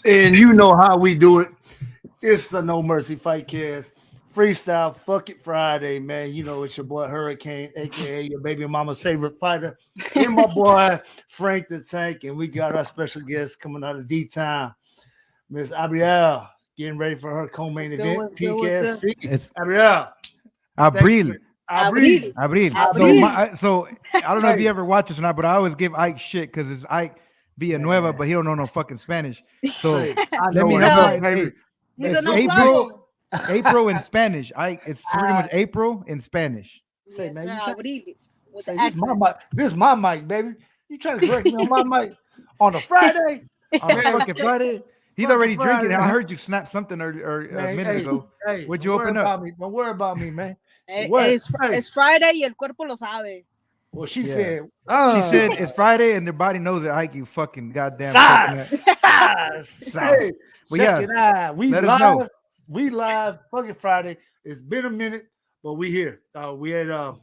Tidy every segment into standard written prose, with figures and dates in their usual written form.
And you know how we do it. It's the No Mercy Fightcast. Freestyle Fuck It Friday, man. You know it's your boy Hurricane, aka your baby mama's favorite fighter. And my boy Frank the Tank. And we got our special guest coming out of D Town, Miss Abrielle, getting ready for her co-main What's good? event, What's good? What's good? PKFC. It's Abrielle, thank Abril. you. Abril. Abril. Abril. So Abril. I don't know if Hey, you ever watch this or not, but I always give Ike shit because it's Ike Villanueva, man. but he don't know no fucking Spanish. So Hey, I let know me He's it, help bro, a Ike. baby. Hey, he's a it's no Listen, April. flaco. April in Spanish. Ike, it's pretty much I April in Spanish. say, Yes, man, sir. you trying Abril with say the this is my accent. mic. This is my mic, baby. You trying to correct me on my mic on a Friday? On a Man, fucking Friday. He's fucking already drinking. Friday, I man. heard you snap something or a Man, minute hey, ago. hey, Would don't you worry open up? about me. Don't worry about me, man. Eh, What? Hey, Es Friday y el cuerpo lo sabe. well, she Yeah. said, She said it's Friday and their body knows that Ike, you fucking goddamn coconut sauce, sauce. sauce. Hey, But check yeah, it out. We let us know. live. We live. Fucking Friday. It's been a minute, but we here. We had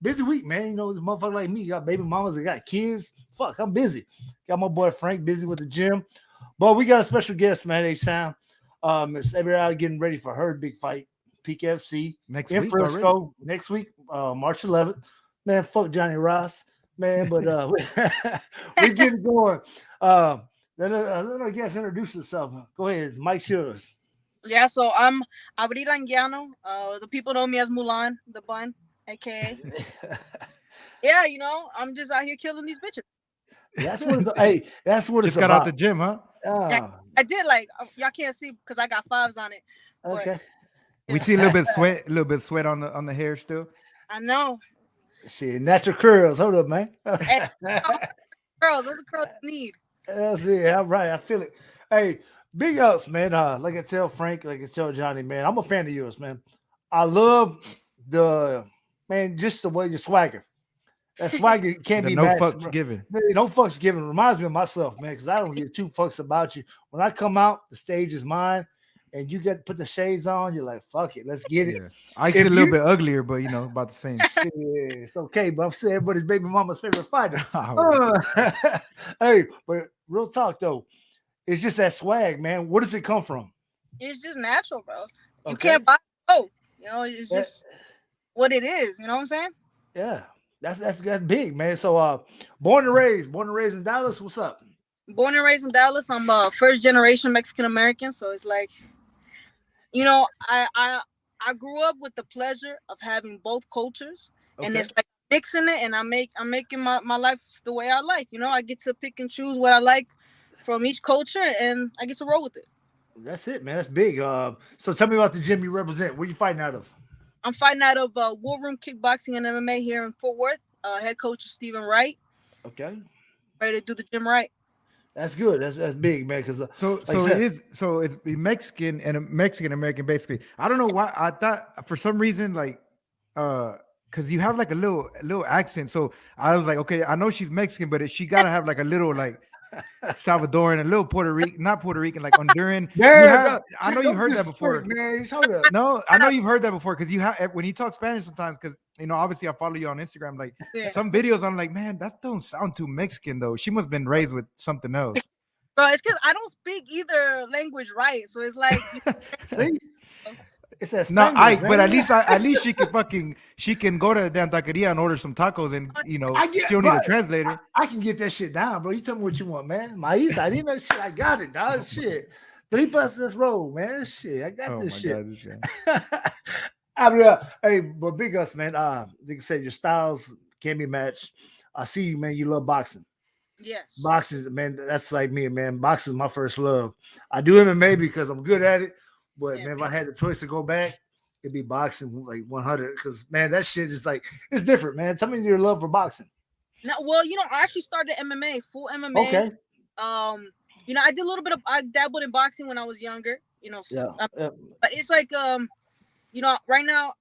busy week, man. You know, this motherfucker like me got baby mamas and got kids. Fuck, I'm busy. Got my boy Frank busy with the gym. But we got a special guest, man. H-Town. Miss Everett getting ready for her big fight, Peak FC Next in week already. Frisco next week, March 11th. Man, fuck Johnny Ross, man. But we getting going. Let our guest introduce herself. Go ahead, Mike yours. Yeah, so I'm Abril Anguiano. The people know me as Mulan, the bun, aka. Yeah, I'm just out here killing these bitches. That's what it's. Hey, that's what it's Just got out the about. gym, huh? Yeah, Uh, I did y'all can't see because I got fives on it, but okay. We yeah, see a little bit sweat, a little bit sweat on the hair still. I know. Shit, natural curls. Hold up, man. Hey, girls, those are girls need. That's it. All right. I feel it. Hey, big ups, man. Like I tell Frank, like I tell Johnny, man, I'm a fan of yours, man. I love the man, just the way you swagger. That swagger can't The be no matched, fucks bro. given. Man, no fucks given. Reminds me of myself, man, because I don't give two fucks about you. When I come out, the stage is mine, and you get to put the shades on. You're like, fuck it, let's get it. Yeah, Ike's a If little you bit uglier, but about the same. shit, it's okay, but I'm saying everybody's baby mama's favorite fighter. Oh, Hey, but real talk though, it's just that swag, man. Where does it come from? It's just natural, bro. You Okay. can't buy. Oh, it's Yeah, just what it is. You know what I'm saying? yeah. That's big, man. So born and raised in Dallas. What's up? Born and raised in Dallas. I'm first generation Mexican American, so it's like I grew up with the pleasure of having both cultures, and Okay. it's like mixing it, and I'm making my life the way I like. I get to pick and choose what I like from each culture, and I get to roll with it. That's it, man. That's big. So tell me about the gym you represent. Where you fighting out of? I'm fighting out of War Room Kickboxing and MMA here in Fort Worth. Head coach is Stephen Wright. Okay. Ready to do the gym right. That's good. That's big, man. Because so like I so it said, is. So it's be Mexican and a Mexican American basically. I don't know why I thought for some reason uh because you have like a little accent. So I was like, okay, I know she's Mexican, but she gotta have like a little like Salvadoran, a little Puerto Rican, not Puerto Rican, like Honduran. You man, have, I know you've don't heard that disrespect, before. man. Hold up. No, I know you've heard that before because you have when you talk Spanish sometimes. Because obviously I follow you on Instagram. Like Yeah, some videos, I'm like, man, that don't sound too Mexican though. She must have been raised with something else. bro. It's because I don't speak either language right, so it's like See, it's that No, Spanglish, but man. at least she can go to the taqueria and order some tacos, and I she get, don't bro. need a translator. I can get that shit down, bro. You tell me what you want, man. Maíz, I didn't know shit. I got it, dog. Shit. 3 plus this roll, man. Shit, I got Oh this my shit. god, this guy. I mean, hey, but big us, man. Like I said, your styles can be matched. I see you, man. You love boxing. yes, Boxing, man. That's like me, man. Boxing is my first love. I do MMA because I'm good at it. But yeah. man, if I had the choice to go back, it'd be boxing like 100. Because man, that shit is like it's different, man. Tell me your love for boxing. Now, well, I actually started MMA, full MMA. Okay. I did a little bit of I dabbled in boxing when I was younger. Yeah. But it's like right now,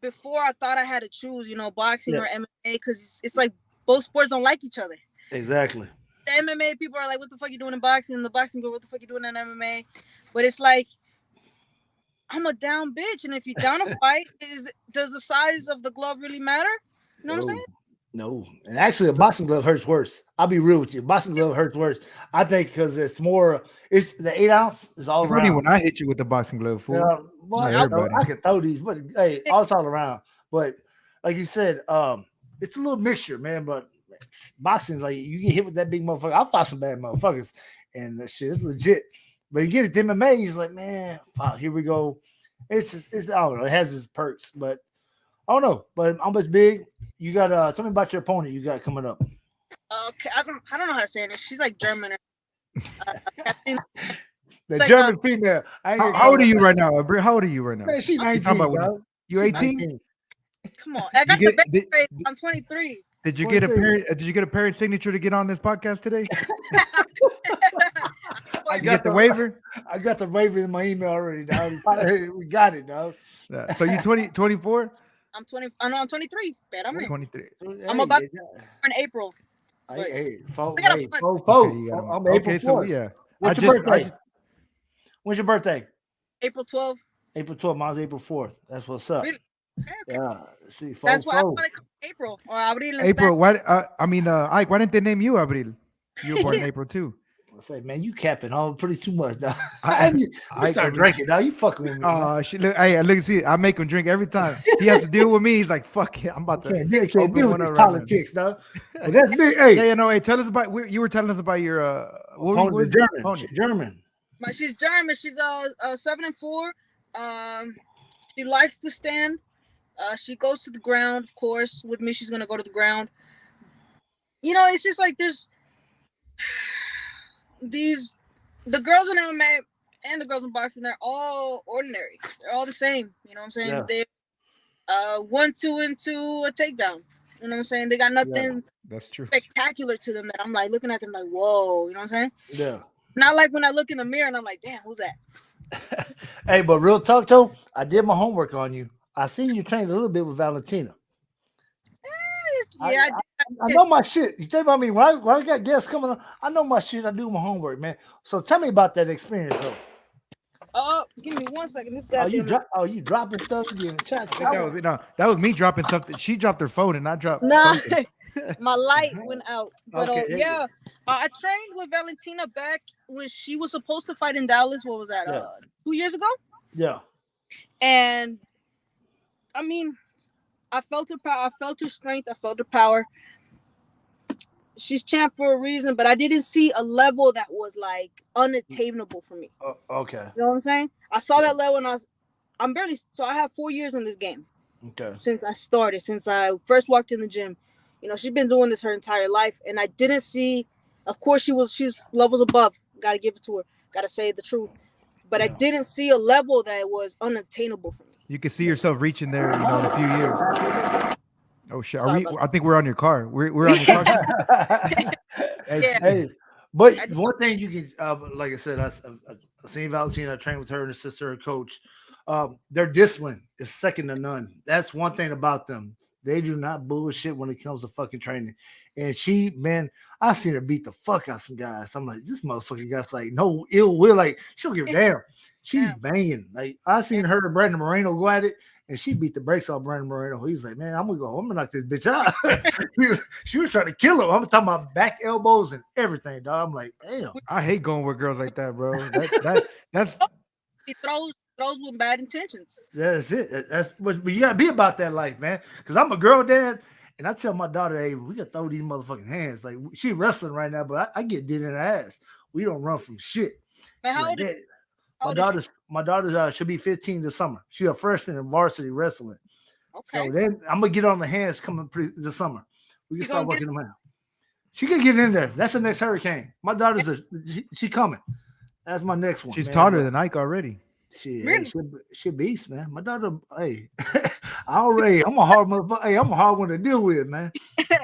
before I thought I had to choose, boxing Yeah. or MMA, because it's like both sports don't like each other. Exactly. The MMA people are like, "What the fuck you doing in boxing?" And the boxing people, "What the fuck you doing in MMA?" But it's like I'm a down bitch, and if you're down to fight, does the size of the glove really matter? You know what I'm Oh, saying? No, and actually, a boxing glove hurts worse. I'll be real with you. Boxing glove hurts worse. I think because it's more. It's the 8 ounce is all It's only around. when I hit you with the boxing glove, You fool. know, well, Not Yeah, everybody. I can throw these, but hey, it's all around. But like you said, it's a little mixture, man. But boxing, like you get hit with that big motherfucker. I fought some bad motherfuckers, and that shit is legit. But you get it to MMA, you're just like, man, fuck, here we go. It's just, it's I don't know. It has its perks, but I don't know. But how much big? You got tell me about your opponent you got coming up. Okay, I don't know how to say it. She's like German. Captain, The like German female. I ain't How, gonna how call old are her. you right now, Abri? How old are you right now? Man, she You talking 19, about when dog. you She 18? 19. come on, I You got the get baby did, face. I'm 23. did you get a 23. parent? Did you get a parent signature to get on this podcast today? I You got get the the waiver. I got the waiver in my email already, dog. We got it, dog. So you 20, 24? I'm 20. I know I'm 23. Bet I'm in. 23. I'm about to in April. But Hey, we got a fun. Okay, you got him. I'm April Okay, so 4th. yeah. What's I your just birthday? When's your birthday? April 12th. April 12th. Mine's April 4th. That's what's up. Really? Okay, okay. Yeah. See, That's why four. they call it April or Abril in April. Why? I mean, Ike. Why didn't they name you Abril? You were born in Spanish. April too. I say, man, you capping all pretty too much, dog. I, You I start Abril. drinking, dog. You fucking with me. Man. She look. Hey, look. See, I make him drink every time. He has to deal with me. He's like, "Fuck it, I'm about to Can't open deal with one this up right now." politics, dog. But that's big. Hey, Yeah, no. Hey, tell us about. You were telling us about your what opponent was is it? German. Opponent. She's German. She's German. She's 7-4. She likes to stand. She goes to the ground, of course. With me, she's gonna go to the ground. You know, it's just like there's the girls in MMA and the girls in boxing. They're all ordinary. They're all the same. You know what I'm saying? Yeah. They're 1-2 into a takedown. You know what I'm saying? They got nothing That's true. spectacular to them that I'm like looking at them like, whoa. You know what I'm saying? Yeah. Not like when I look in the mirror and I'm like, damn, who's that? Hey, but real talk though, I did my homework on you. I seen you train a little bit with Valentina. Yeah, I know my shit. You think about me when I got guests coming on, I know my shit. I do my homework, man. So tell me about that experience though. Oh, give me 1 second. This guy. You dropping stuff in the chat? I think that was me dropping something. She dropped her phone and I dropped Nah, something. my light went out. But Okay, yeah, I trained with Valentina back when she was supposed to fight in Dallas. What was that? Yeah. 2 years ago. Yeah. And I mean, I felt her power. I felt her strength. I felt her power. She's champ for a reason, but I didn't see a level that was like unattainable for me. Okay. You know what I'm saying? I saw that level, and I'm barely. So I have 4 years in this game. Okay. Since I started, since I first walked in the gym. You know, she's been doing this her entire life, and I didn't see. Of course, she was levels above. Got to give it to her. Got to say the truth. But I didn't see a level that was unattainable for me. You can see yourself reaching there, in a few years. Oh shit! Sorry about I think we're on your car. We're on your car. Hey, but one thing you can, like I said, I seen Valentina. I trained with her and her sister, her coach. Their discipline is second to none. That's one thing about them. They do not bullshit when it comes to fucking training. And she, man, I seen her beat the fuck out some guys. I'm like, this motherfucking guy's like, no ill will. Like, she don't give a damn. She banging. Like, I seen her and Brandon Moreno go at it, and she beat the brakes off Brandon Moreno. He's like, man, I'm gonna knock this bitch out. she was trying to kill him. I'm talking about back elbows and everything, dog. I'm like, damn. I hate going with girls like that, bro. That's He throws with bad intentions. That's it. But you gotta be about that life, man. Because I'm a girl dad, and I tell my daughter, hey, we gotta throw these motherfucking hands. Like she wrestling right now, but I get did in her ass. We don't run from shit. Man, how old is My daughter's should be 15 this summer. She's a freshman in varsity wrestling. Okay. So then I'm gonna get on the hands coming this summer. We can You start gonna working them out. She can get in there. That's the next hurricane. My daughter's she coming. That's my next one. she's man. taller than Ike already. She beast, man. My daughter, hey, I'm a hard motherfucker. Hey, I'm a hard one to deal with, man.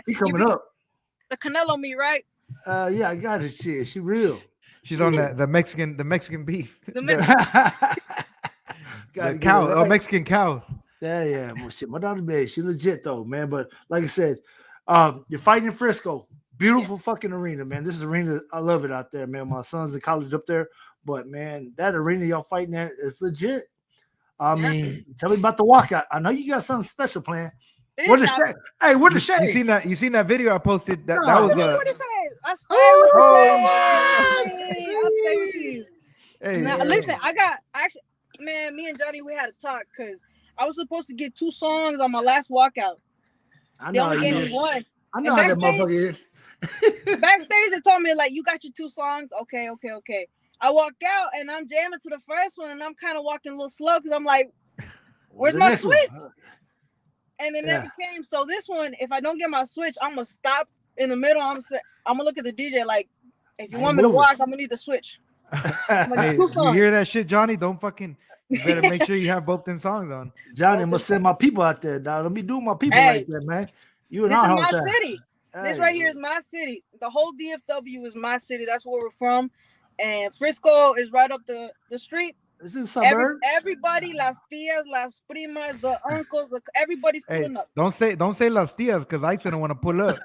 He coming up. The Canelo meat, right? Yeah, I got it. She real. She's on the Mexican beef. The The cow, right. Mexican cows. Yeah. Well, shit, my daughter, man, she legit though, man. But like I said, you're fighting in Frisco. Beautiful fucking arena, man. This is arena. I love it out there, man. My son's in college up there. But man, that arena y'all fighting at is legit. I mean, tell me about the walkout. I know you got something special planned. What the shade? Hey, what the shades? You seen that video I posted? That No. was What the shades? I stay Oh, with the shit. shades. I stay with these. Hey, Now, Yeah. listen, actually, man, me and Johnny, we had a talk because I was supposed to get 2 songs on my last walkout. I They know how only you gave is. me 1. I know how that motherfucker is. Backstage, they told me, like, you got your 2 songs. Okay. I walk out and I'm jamming to the first one and I'm kind of walking a little slow because I'm like, where's The my next one. switch? And it never came. So this one, if I don't get my switch, I'm gonna stop in the middle. I'm gonna look at the DJ like, if you want me to walk, I'm gonna need the switch. hey, you hear that shit, Johnny? Don't fucking. You better make sure you have both them songs on. Johnny, I'm gonna send my people out there, dog. Let me do my people like that, man. You and this I is my city. Hey. This right here is my city. The whole DFW is my city. That's where we're from. And Frisco is right up the street. This is a suburb. Everybody, las tias, las primas, the uncles, everybody's pulling up. Don't say las tias because I don't want to pull up.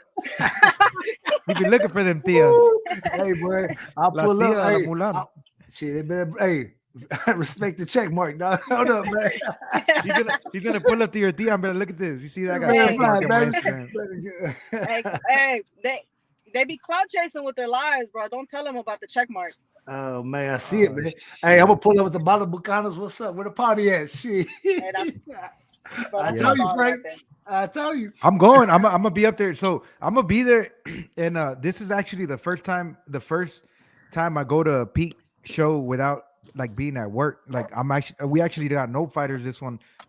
You be looking for them tias. Hey, boy, I'll La pull tia, up. la Hey, mulana. shit, they better, hey, respect the check mark, dog. Hold up, man. He's gonna pull up to your tia. But look at this. You see that? I got Right. check mark on my Instagram. hey, they be cloud chasing with their lives, bro. Don't tell them about the check mark. Oh man, I see it, man. Hey, I'm gonna pull up with the bottle of Bucanas. What's up? Where the party at? Shit. Hey, I tell you, Frank. I tell you. I'm going. I'm gonna be up there. So I'm gonna be there, and this is actually the first time I go to a peak show without like being at work. Like we actually got no fighters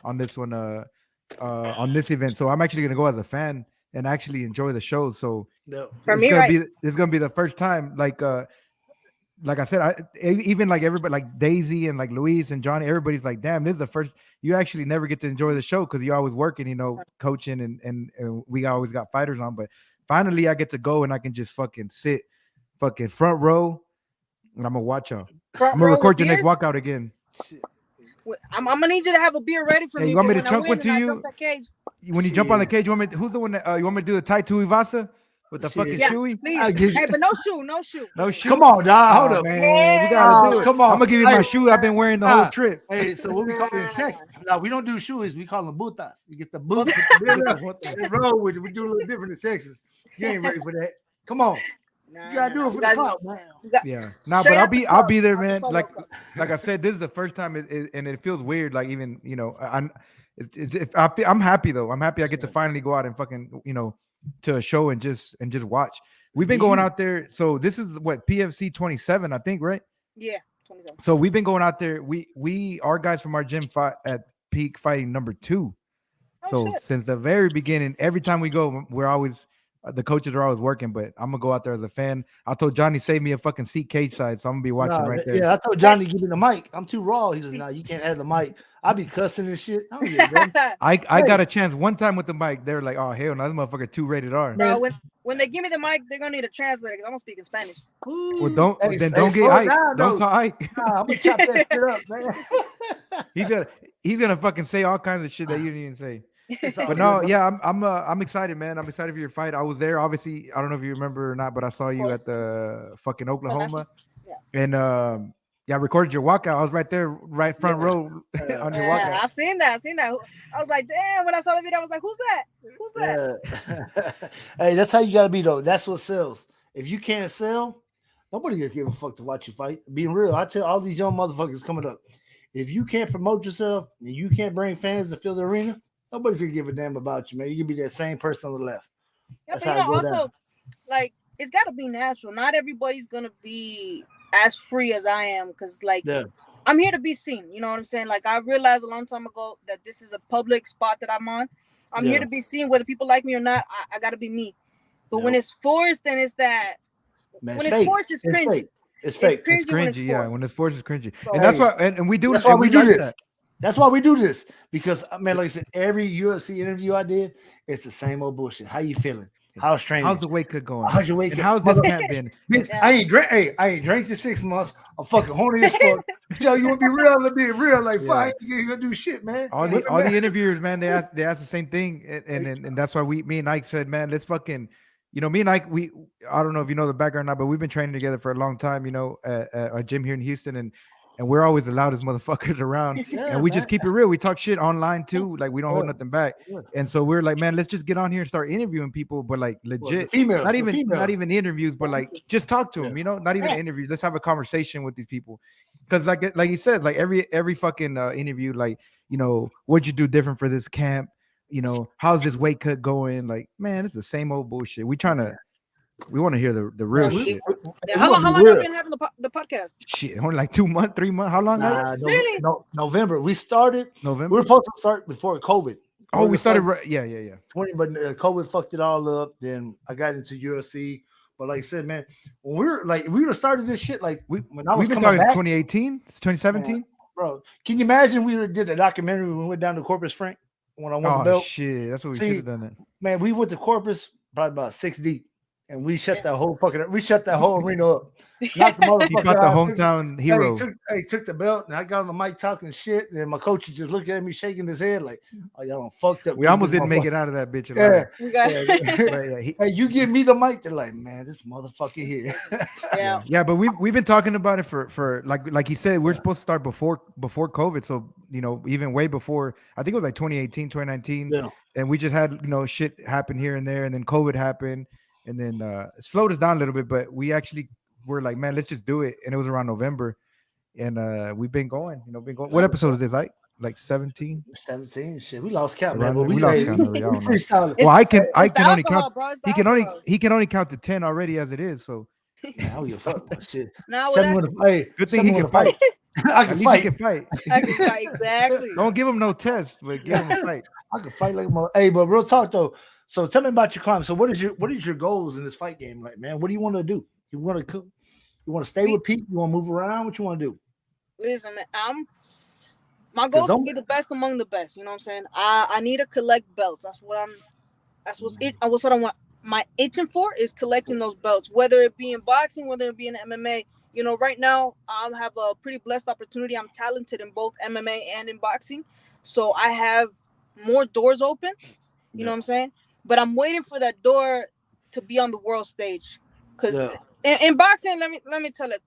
on this event. So I'm actually gonna go as a fan and actually enjoy the show. So it's gonna be the first time. Like I said, even like everybody, like Daisy and like Luis and Johnny, everybody's like, damn, this is the first. You actually never get to enjoy the show because you're always working, coaching, and we always got fighters on. But finally, I get to go and I can just fucking sit, fucking front row, and I'm gonna watch y'all. I'm gonna record your next walkout again. I'm gonna need you to have a beer ready for me. You want me to chunk one to you? When you jump on the cage, who's the one that you want me to do the Tai Tu Ivasa? With the fucking shoey? Hey, but no shoe. No shoe. Come on, dog. Hold up. Man. We gotta do it. Come on. I'm gonna give you my shoe I've been wearing the whole trip. Hey, so what we call it in Texas? No, we don't do shoes. We call them butas. You get the boots. Roll with it. We do a little different in Texas. You ain't ready for that. Come on. You gotta do it for the clout, man. Yeah. Nah, but I'll be there, man. Like I said, this is the first time and it feels weird. Like even, I'm happy though. I'm happy I get to finally go out and fucking, to a show and just watch. We've been going out there. So this is what PFC 27, I think, right? Yeah, 27. So we've been going out there. Our guys from our gym fought at peak fighting number 2. Since the very beginning, every time we go, we're always the coaches are always working. But I'm gonna go out there as a fan. I told Johnny save me a fucking seat cage side, so I'm gonna be watching right there. Yeah, I told Johnny give me the mic. I'm too raw. He said, "No, you can't have the mic." I be cussing and shit. I got a chance one time with the mic. They were like, "Oh hell no, this motherfucker 2 rated R." Bro, when they give me the mic, they're gonna need a translator because I'm gonna speak in Spanish. Well, don't get Ike. Don't call Ike. Nah, I'm gonna chop that shit up, man. He's gonna fucking say all kinds of shit that you didn't even say. But no, yeah, I'm excited, man. I'm excited for your fight. I was there, obviously. I don't know if you remember or not, but I saw you at the fucking Oklahoma, and I recorded your walkout. I was right there, right front row on your walkout. I seen that. I was like, damn. When I saw the video, I was like, who's that? Hey, that's how you gotta be though. That's what sells. If you can't sell, nobody gonna give a fuck to watch you fight. Being real, I tell all these young motherfuckers coming up, if you can't promote yourself and you can't bring fans to fill the arena, nobody's gonna give a damn about you, man. You can be that same person on the left. Yeah, but also, like, it's gotta be natural. Not everybody's gonna be as free as I am, because I'm here to be seen. You know what I'm saying? Like, I realized a long time ago that this is a public spot that I'm on. I'm here to be seen, whether people like me or not. I gotta be me. But when it's forced, then it's that. Man, when it's forced, it's cringy. It's fake. It's cringy, yeah. When it's forced, it's cringy, and that's why. And we do. That's why we do this. That's why we do this, because man, like I said, every UFC interview I did, it's the same old bullshit. How you feeling? How's training? How's the weight cut going? How's your weight? How's this camp been? Bitch, I ain't drank in 6 months. I'm fucking horny as fuck. Yo, you want to be real? Let's be real. Like, fuck, you ain't gonna do shit, man. All the interviewers, man, they ask the same thing, and that's why me and Ike said, man, let's fucking, me and Ike, I don't know if you know the background now, but we've been training together for a long time, at our gym here in Houston, and and we're always the loudest motherfuckers around. Yeah, And we man. just keep it real. We talk shit online too. Like we don't hold Yeah. nothing back. Yeah. And so we're like, man, let's just get on here and start interviewing people, but like Well, the legit, females, not the even females. interviews, but like just talk to them. You know, not even Yeah. interviews. Let's have a conversation with these people. Because like you said, like every fucking interview, like, you know, what'd you do different for this camp? You know, how's this weight cut going? Like, man, it's the same old bullshit. We want to hear the real Yeah, shit. Yeah, how long y'all been having the podcast? Shit, only like 2 months, 3 months. How long? Nah, Really? November. We started. November. We were supposed to start before COVID. Oh, we started. Like Yeah. 20, but COVID fucked it all up. Then I got into UFC. But like I said, man, when we would have started this shit like when I was We've been coming talking back, since 2018, 2017. bro. Can you imagine we did a documentary when we went down to Corpus Frank when I won the Oh belt? shit, that's what we See, should have done. That. Man, we went to Corpus probably about 6 deep, and we shut that whole arena up. Knocked the He motherfucker fought the out. hometown hero. Took the belt, and I got on the mic talking shit, and then my coach is just looking at me, shaking his head like, "Oh, y'all done fucked up." We almost didn't make it out of that bitch Yeah, alive. We got But yeah, hey, you give me the mic, they're like, "Man, this motherfucker here." yeah. But we've been talking about it for like you said, we're supposed to start before COVID. So, you know, even way before, I think it was like 2018, 2019. Yeah. And we just had, you know, shit happen here and there, and then COVID happened, and then it slowed us down a little bit, but we actually were like, man, let's just do it. And it was around November, and we've been going. What episode is this? Like 17? 17. Shit, we lost count, man. Around But there? We we lost count already. I don't know. freestyling. Well, I can It's the only alcohol, count. bro. It's the He can only alcohol. count to 10 already as it is. So Man, I don't give a fuck about shit. Now Tell me with when to fight. good thing Tell he me can when to fight. I At can least fight. he can fight. exactly. Don't give him no test, but give him a fight. I can fight like a hey, but real talk though. So tell me about your climb. So what is your goals in this fight game, like, man? What do you want to do? You want to cook? You want to stay with Pete? You want to move around? What you want to do? Listen, man, my goal is to be the best among the best. You know what I'm saying? I need to collect belts. That's what I want. My itching for is collecting those belts, whether it be in boxing, whether it be in MMA. You know, right now I have a pretty blessed opportunity. I'm talented in both MMA and in boxing, so I have more doors open. You know what I'm saying? But I'm waiting for that door to be on the world stage, because in boxing, let me tell it,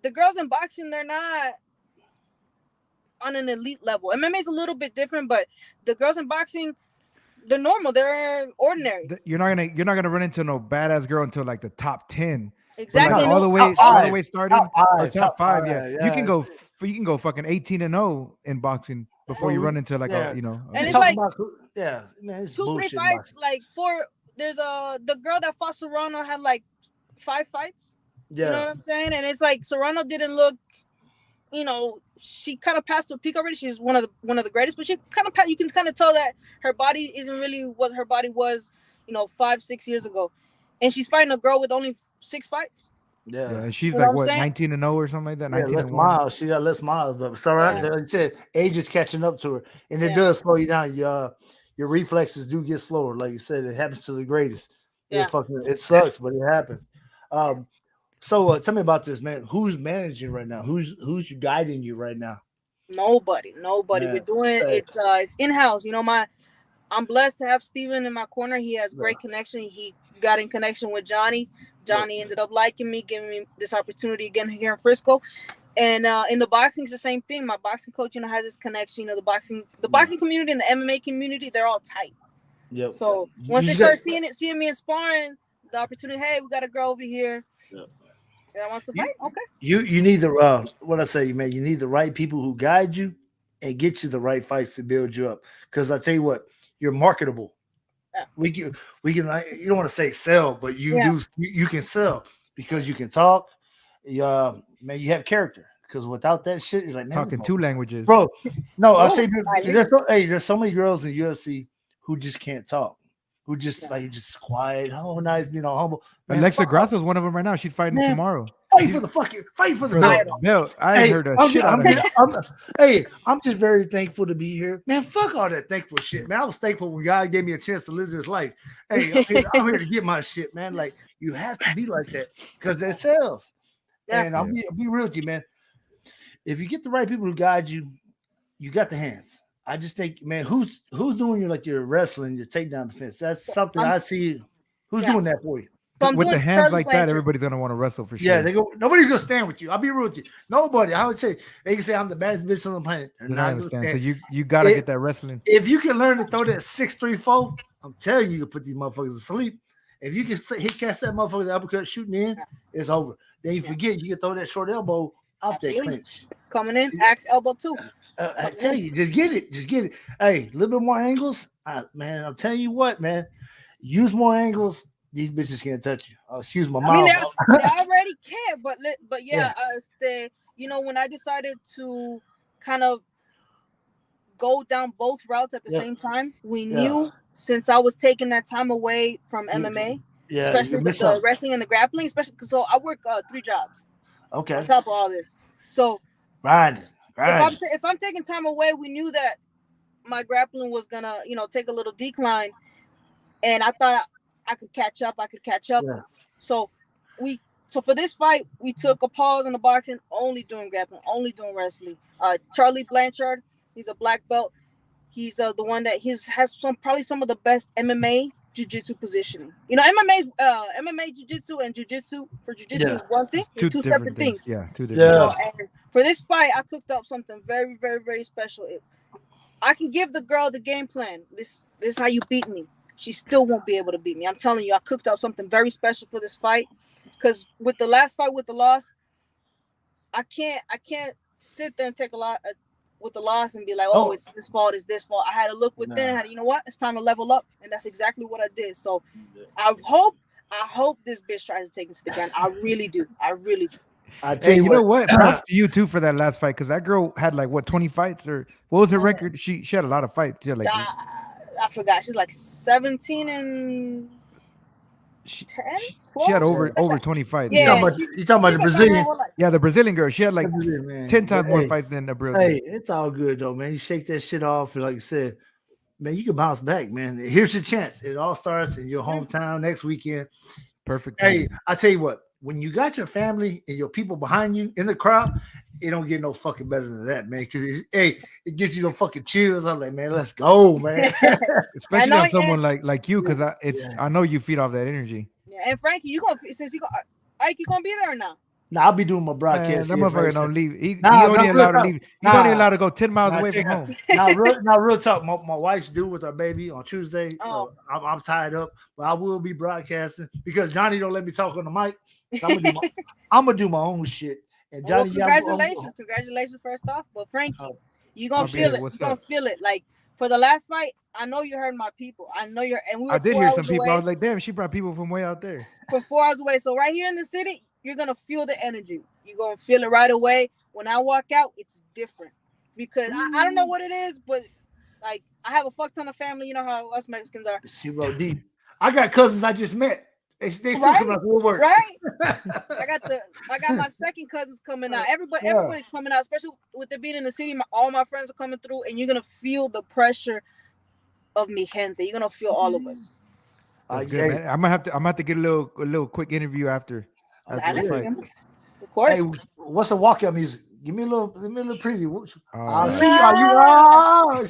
the girls in boxing, they're not on an elite level. MMA is a little bit different, but the girls in boxing, they're normal. They're ordinary. You're not gonna run into no badass girl until like the top 10. Exactly. Like all the way starting or top five. Yeah. You can go fucking 18-0 in boxing before you run into like a, you know. And it's like man, it's 2-3 fights. Like there's the girl that fought Serrano had like 5 fights. Yeah. You know what I'm saying? And it's like Serrano didn't look, you know, she kind of passed her peak already. She's one of the greatest, but she kind of you can kind of tell that her body isn't really what her body was, you know, 5-6 years ago. And she's fighting a girl with only 6 fights. Yeah, and she's like what, 19-0 or something like that. 19 less miles. She got less miles, but like I said, age is catching up to her, and it does slow you down. Your reflexes do get slower, like you said. It happens to the greatest. Yeah, it sucks, but it happens. So tell me about this, man. Who's managing right now? Who's guiding you right now? Nobody. Yeah. We're doing it's in house. You know, I'm blessed to have Steven in my corner. He has great connection. He got in connection with Johnny. Johnny ended up liking me, giving me this opportunity again here in Frisco. And in the boxing, it's the same thing. My boxing coach, you know, has this connection. You know, the boxing community and the MMA community, they're all tight. Yep. So once they start seeing me in sparring, the opportunity, hey, we got a girl over here. Yep. That wants to fight. Okay. You need the what I say, man. You need the right people who guide you and get you the right fights to build you up. Because I tell you what, you're marketable. Yeah. We can. You don't want to say sell, but you can sell because you can talk. Man, you have character. Because without that shit, you're like, man, talking 2 languages, bro. No, I'll tell you, there's so many girls in UFC who just can't talk. Who just just quiet, nice, humble. Man, Alexa Grasso is one of them right now. She's fighting tomorrow. Fight for the belt. I heard a shit out of it. I'm just very thankful to be here, man. Fuck all that thankful shit, man. I was thankful when God gave me a chance to live this life. Hey, I'm here to get my shit, man. Like, you have to be like that because it sells. Yeah. And I'll be real with you, man. If you get the right people who guide you, you got the hands. I just think, man, who's doing your wrestling, your takedown defense? That's something I see. Who's doing that for you? So I'm with the doing hands Charlie like that, Blanchard. everybody's gonna want to wrestle for sure. Yeah, they go. Nobody's gonna stand with you. I'll be real with you. Nobody. I would say they can say I'm the baddest bitch on the planet. They're They're not not gonna gonna stand. stand. So you gotta get that wrestling. If you can learn to throw that 6-3-4, I'm telling you, you can put these motherfuckers to sleep. If you can hit catch that motherfucker, the uppercut shooting in, it's over. Then you forget you can throw that short elbow off that clinch. Coming in, axe elbow too. I tell you, just get it. Hey, a little bit more angles, man. I'm telling you what, man. Use more angles. These bitches can't touch you. Oh, excuse my mom. I mean, they already can, but yeah. When I decided to kind of go down both routes at the same time, we knew since I was taking that time away from MMA, especially the wrestling and the grappling, especially because I work 3 jobs. Okay. On top of all this, so grinding. If I'm taking time away, we knew that my grappling was gonna, take a little decline, and I thought I could catch up. Yeah. So for this fight, we took a pause in the boxing, only doing grappling, only doing wrestling. Charlie Blanchard, he's a black belt. He's the one that has probably some of the best MMA jiu-jitsu positioning. MMA jiu-jitsu and jiu-jitsu is one thing, two separate things. Yeah, two different. Yeah. And for this fight, I cooked up something very, very, very special. I can give the girl the game plan. This is how you beat me. She still won't be able to beat me. I'm telling you, I cooked up something very special for this fight. Because with the last fight with the loss, I can't sit there and take a lot with the loss and be like, it's this fault, it's this fault. I had to look within. I had to, you know what? It's time to level up, and that's exactly what I did. So I hope this bitch tries to take me to the ground. I really do. I tell you know what? Props to you too for that last fight, because that girl had 20 fights, or what was her record? She had a lot of fights. She had I forgot. She's 17 and 10. She had over 20 fights. Yeah, you talking about the Brazilian? Yeah, the Brazilian girl. She had 10 times more fights than the Brazilian. Hey, it's all good though, man. You shake that shit off, and like you said, man, you can bounce back, man. Here's your chance. It all starts in your hometown next weekend. Perfect time. Hey, I tell you what, when you got your family and your people behind you in the crowd, it don't get no fucking better than that, man. Because it gives you the fucking chills. I'm like, man, let's go, man. Especially on someone like you, because I know you feed off that energy. Yeah, and Frankie, Ike, you gonna be there or not? Nah, I'll be doing my broadcast. That motherfucker don't leave. He only allowed to leave. He's only allowed to go 10 miles away from home. Now, real talk. My wife's due with our baby on Tuesday, so I'm tied up. But I will be broadcasting because Johnny don't let me talk on the mic. So I'm gonna do my own shit. And Johnny, congratulations first off. But Frankie, you gonna feel it. You gonna feel it. Like for the last fight, I know you heard my people. I know you're. And we were. I did hear some people. I was like, damn, she brought people from way out there. From 4 hours away. So right here in the city, you're gonna feel the energy. You're gonna feel it right away. When I walk out, it's different because I don't know what it is, but like I have a fuck ton of family. You know how us Mexicans are. She wrote deep. I got cousins I just met. They still coming out to work. Right? I got my second cousins coming out. Everybody's coming out, especially with it being in the city. All my friends are coming through, and you're gonna feel the pressure of mi gente. You're gonna feel all of us. Good, man. I'm gonna have to get a little quick interview after the fight. Of course. Hey, what's the walkout music? Give me a little preview.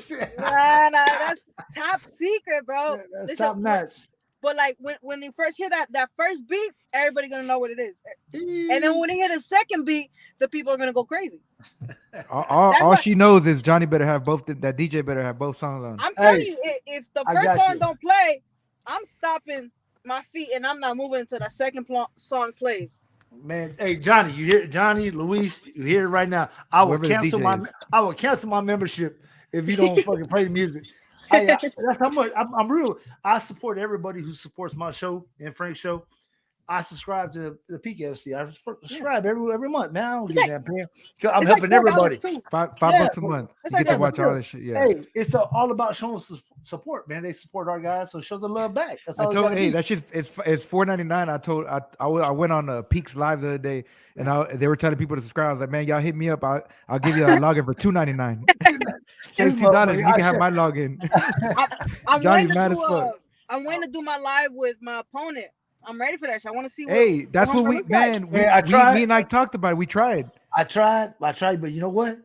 Shit. Nah, that's top secret, bro. That's top notch. But like when they first hear that first beat, everybody gonna know what it is. And then when they hear the second beat, the people are gonna go crazy. All she knows is Johnny better have both. That DJ better have both songs on. I'm telling you, if the first song don't play, I'm stopping my feet and I'm not moving until that second song plays. Man, hey Johnny, you hear Johnny, Luis, you hear it right now. I will cancel my membership if you don't fucking play the music. That's how much I'm real. I support everybody who supports my show and Frank's show. I subscribe to the Peak FC. I subscribe every month. Man, I don't get that paying. I'm helping everybody. $5 a month. You get to watch all this shit. Yeah. Hey, it's all about showing support, man. They support our guys, so show the love back. That's all. That shit. It's $4.99. I went on Peaks Live the other day, and they were telling people to subscribe. I was like, man, y'all hit me up. I'll give you a login for $2.99. $32. You can have my login. Johnny mad as fuck. I'm waiting to do my live with my opponent. I'm ready for that shit. I want to see. That's what we, man. Me and Ike talked about it. We tried. I tried, but you know what?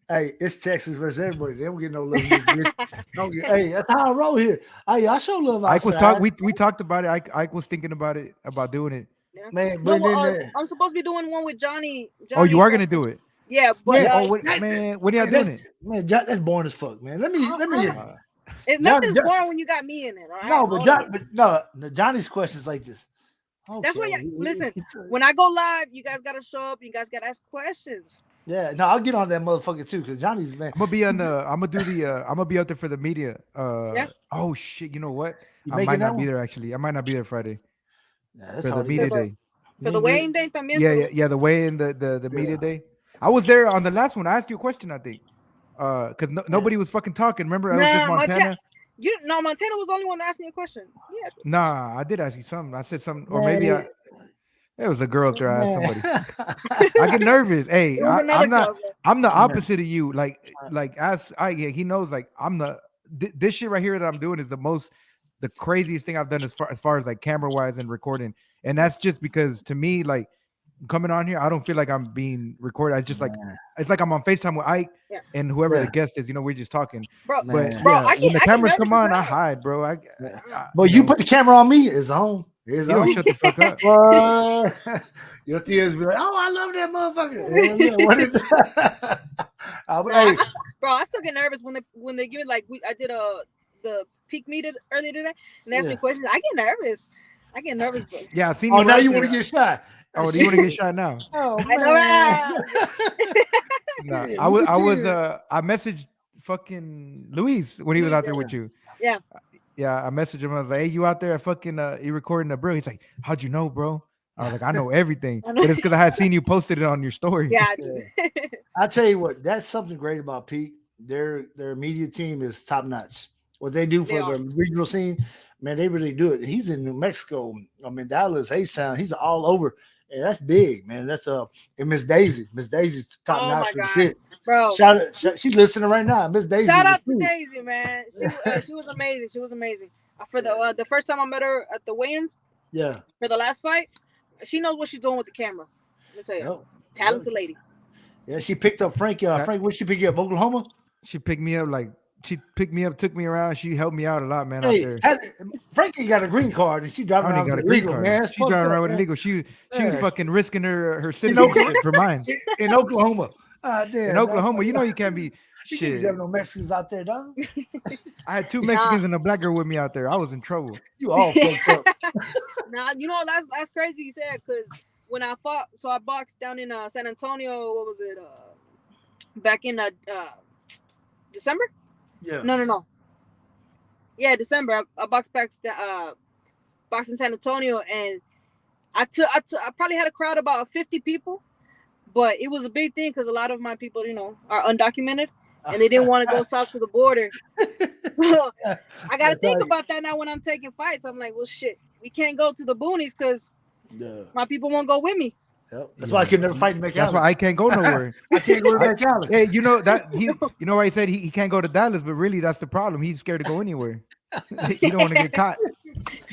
Hey, it's Texas versus everybody. They don't get no love. In this bitch. Don't get, hey, that's how I roll here. Hey, I show love Ike was outside. we talked about it. Ike was thinking about it, about doing it. Yeah. Man, No, but then I'm supposed to be doing one with Johnny. Oh, you are from- gonna do it? Yeah, but man, Oh, what, that- man, when y'all man, doing it? man, that's boring as fuck, man. Let me Uh, nothing's John- boring when you got me in it. All right? no, but Hold John, on. but no, Johnny's questions like this. That's why. Okay, Listen, when I go live, you guys gotta show up. You guys gotta ask questions. yeah, no, I'll get on that motherfucker too, because Johnny's man. I'm gonna be on the. I'm gonna do the. I'm gonna be out there for the media. Yeah. Oh shit! You know what? You I making might that not be one? there actually. I might not be there Friday Yeah, that's for the hard to media get. day. For the weighing day también. Yeah, yeah. The way in the media day. I was there on the last one. I asked you a question. I think. Because nobody was fucking talking. Remember, I was just Nah, Montana. Montana was the only one that asked me a question. Yes. Nah, I did ask you something. I said something, or Man, maybe it was a girl up there. I asked man. somebody. I get nervous. Hey, It was another I'm not. girl, bro. I'm the opposite of you. Like as he knows. Like I'm the. This shit right here that I'm doing is the craziest thing I've done as far as like camera wise and recording. And that's just because to me, like coming on here, I don't feel like I'm being recorded. I just like it's like I'm on FaceTime with Ike Yeah. and whoever Yeah. the guest is. You know, we're just talking. Bro, But Man. bro, yeah, I when the get cameras nervous come as on, I hell. hide, bro. But you put the camera on me, it's on. It's you don't on. shut the fuck up. Your tears be like, oh, I love that motherfucker. Hell yeah, what is that? Hey, Bro, I still get nervous when they give it like I did the peak meet earlier today and they asked me Yeah. questions. I get nervous. Bro. Yeah, I seen oh, you. now out you there. want to get shot. Oh, do you want to get shot now? Oh, I know, man. Nah, Yeah, I look at was you. I messaged fucking Luis when he was out there with you. Yeah. Yeah, I messaged him. I was like, "Hey, you out there? Fucking, you recording the bro?" He's like, "How'd you know, bro?" I was like, "I know everything," I know. but it's because I had seen you posted it on your story. Yeah, dude. I tell you what, that's something great about Pete. Their media team is top notch. What they do for the regional scene, man, they really do it. He's in New Mexico. I mean, Dallas, H-Town. He's all over, and that's big, man. That's and Miss Daisy. Miss Daisy's top Oh notch. my for the God. kid. Bro. She's listening right now. Miss Daisy. Shout is out to cool. Daisy, man. She was amazing. She was amazing. For the first time I met her at the weigh-ins, Yeah. for the last fight, she knows what she's doing with the camera. Let me tell you, Yep. talented lady. Yeah, she picked up Frank. Frank, where'd she pick you up? Oklahoma? She picked me up, took me around. She helped me out a lot, man. Out Hey, there. Frankie got a green card and she I driving only around got with a green illegal, card. man. She's driving around with illegal. She was Yeah. fucking risking her citizenship for mine. In Oklahoma. Damn, In Oklahoma, you know you can't be you can't shit. have no Mexicans out there, dog. I had 2 Mexicans and a black girl with me out there. I was in trouble. You all fucked up. Nah, you know that's crazy you said because when I fought, so I boxed down in San Antonio. What was it? Back in December? Yeah. No. Yeah, December. I boxed back boxed in San Antonio, and I probably had a crowd about 50 people, but it was a big thing because a lot of my people, are undocumented, and they didn't want to go south to the border. So I got to think about that now when I'm taking fights. I'm like, well, shit, we can't go to the boonies because my people won't go with me. Yep. That's why I could never fight in McAllen. That's why I can't go nowhere. I can't go to McAllen. Hey, you know that you know why he said he can't go to Dallas, but really that's the problem. He's scared to go anywhere. He don't want to get caught.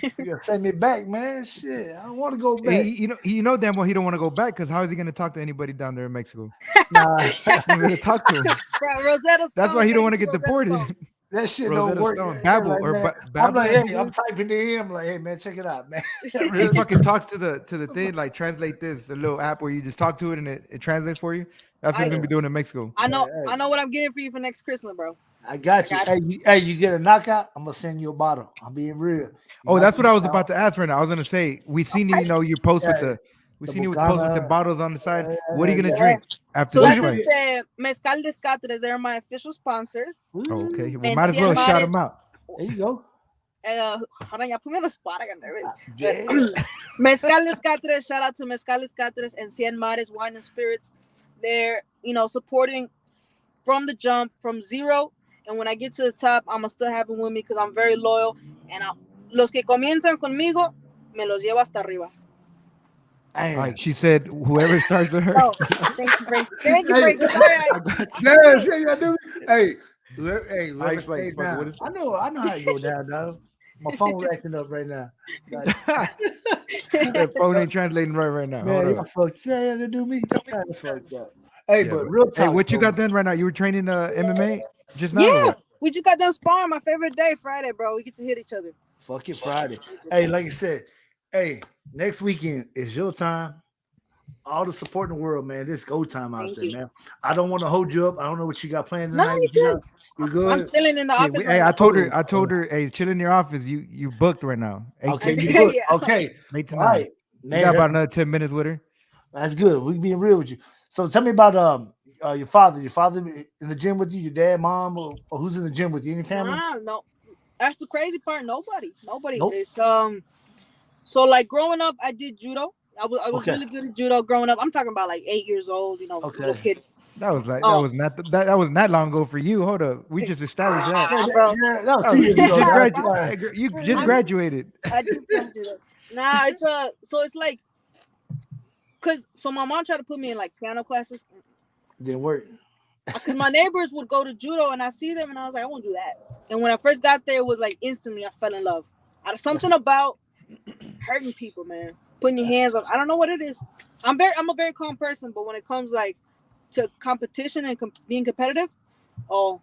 You gotta send me back, man. Shit, I don't want to go back. You know damn well he don't want to go back because how is he going to talk to anybody down there in Mexico? Nah. I'm going to talk to him. Bro, Rosetta Stone, That's why he don't want to get Rosetta deported. Stone. That shit Rosetta don't work. Stone, Man. Babel Like, or man, Babel. I'm like, hey, I'm typing it in. I'm like, hey, man, check it out, man. He fucking talks to the thing like translate this, the little app where you just talk to it and it translates for you. That's what he's gonna be doing in Mexico. I know what I'm getting for you for next Christmas, bro. I got you. Hey, you get a knockout, I'm gonna send you a bottle. I'm being real. Oh, that's what I was about to ask right now. I was gonna say we seen you know your post with the seen you with the post with the bottles on the side. What are you gonna drink after So this that's fight? the Mezcal Descatres. They're my official sponsors. Oh, okay. Well, And might as well shout Cienmares- them out. There you go. Ahora ya ponme the spot. I got nervous. Yeah. Mezcal Descatres. Shout out to Mezcal Descatres and Cienmares Wine and Spirits. They're supporting from the jump, from zero. And when I get to the top, I'm gonna still have them with me because I'm very loyal. And los que comienzan conmigo, me los llevo hasta arriba. Like she said, whoever starts with her. Oh, thank you, Frank. Thank you, Frank. Yes, yeah, you do. Hey, Ike's stays like, down. what is- I know how you go down, dog. My phone's acting up right now. That phone ain't translating right now. Man, Hold y'all up. fucked. Yeah, they do me. That's fucked up. Hey, Yeah, but but real hey, talk. what you Though, got done right now? You were training MMA just now or Yeah, what? we just got done sparring. My favorite day, Friday, bro. We get to hit each other. fuck it, Friday. We just- Hey, like I said, hey, next weekend is your time. All the support in the world, man. This go time out Thank there, you. man. I don't want to hold you up. I don't know what you got planned No, tonight. you What you got? good. You I'm good? chilling in the Hey, office hey, right I now. told her, hey, chill in your office. You booked right now. Okay, 18, you good? Yeah. Okay, 8 to all 9. right, You got man. about another 10 minutes with her. That's good. We being real with you. So tell me about your father. Your father in the gym with you? Your dad, mom, or who's in the gym with you? Any family? Nah, no. That's the crazy part. Nobody. Nope. It's So like growing up, I did judo. I was Okay. really good at judo growing up. I'm talking about like 8 years old. Little Okay. kid. That Oh, was not that wasn't that long ago for you. Hold up, we just established that. Yeah, bro. that was Oh, 2 years you ago. just Guys. graduated. You just I'm, graduated. I just got judo. Nah, so it's like, so my mom tried to put me in like piano classes, Didn't work. because my neighbors would go to judo and I see them and I was like, I won't do that. And when I first got there, it was like instantly I fell in love. Out of That's something about hurting people, man. Putting your hands up. I don't know what it is. I'm a very calm person, but when it comes like to competition and being competitive, oh,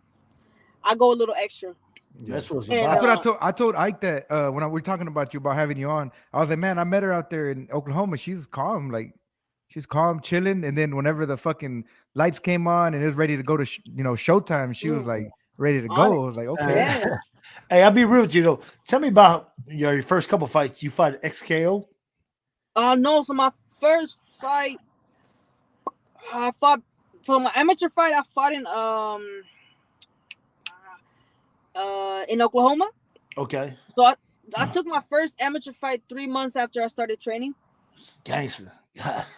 I go a little extra. Yeah. that's what it's And That's what about. I told Ike that when we were talking about you about having you on. I was like, man, I met her out there in Oklahoma. She's calm, like she's calm, chilling. And then whenever the fucking lights came on and it was ready to go to showtime, she was like ready to on go. it. I was like, okay. Uh, Yeah. hey, I'll be real with you though. Tell me about your first couple fights. You fight XKO. No, so my first fight, I fought for my amateur fight. I fought in Oklahoma. Okay. So I took my first amateur fight 3 months after I started training, Gangster.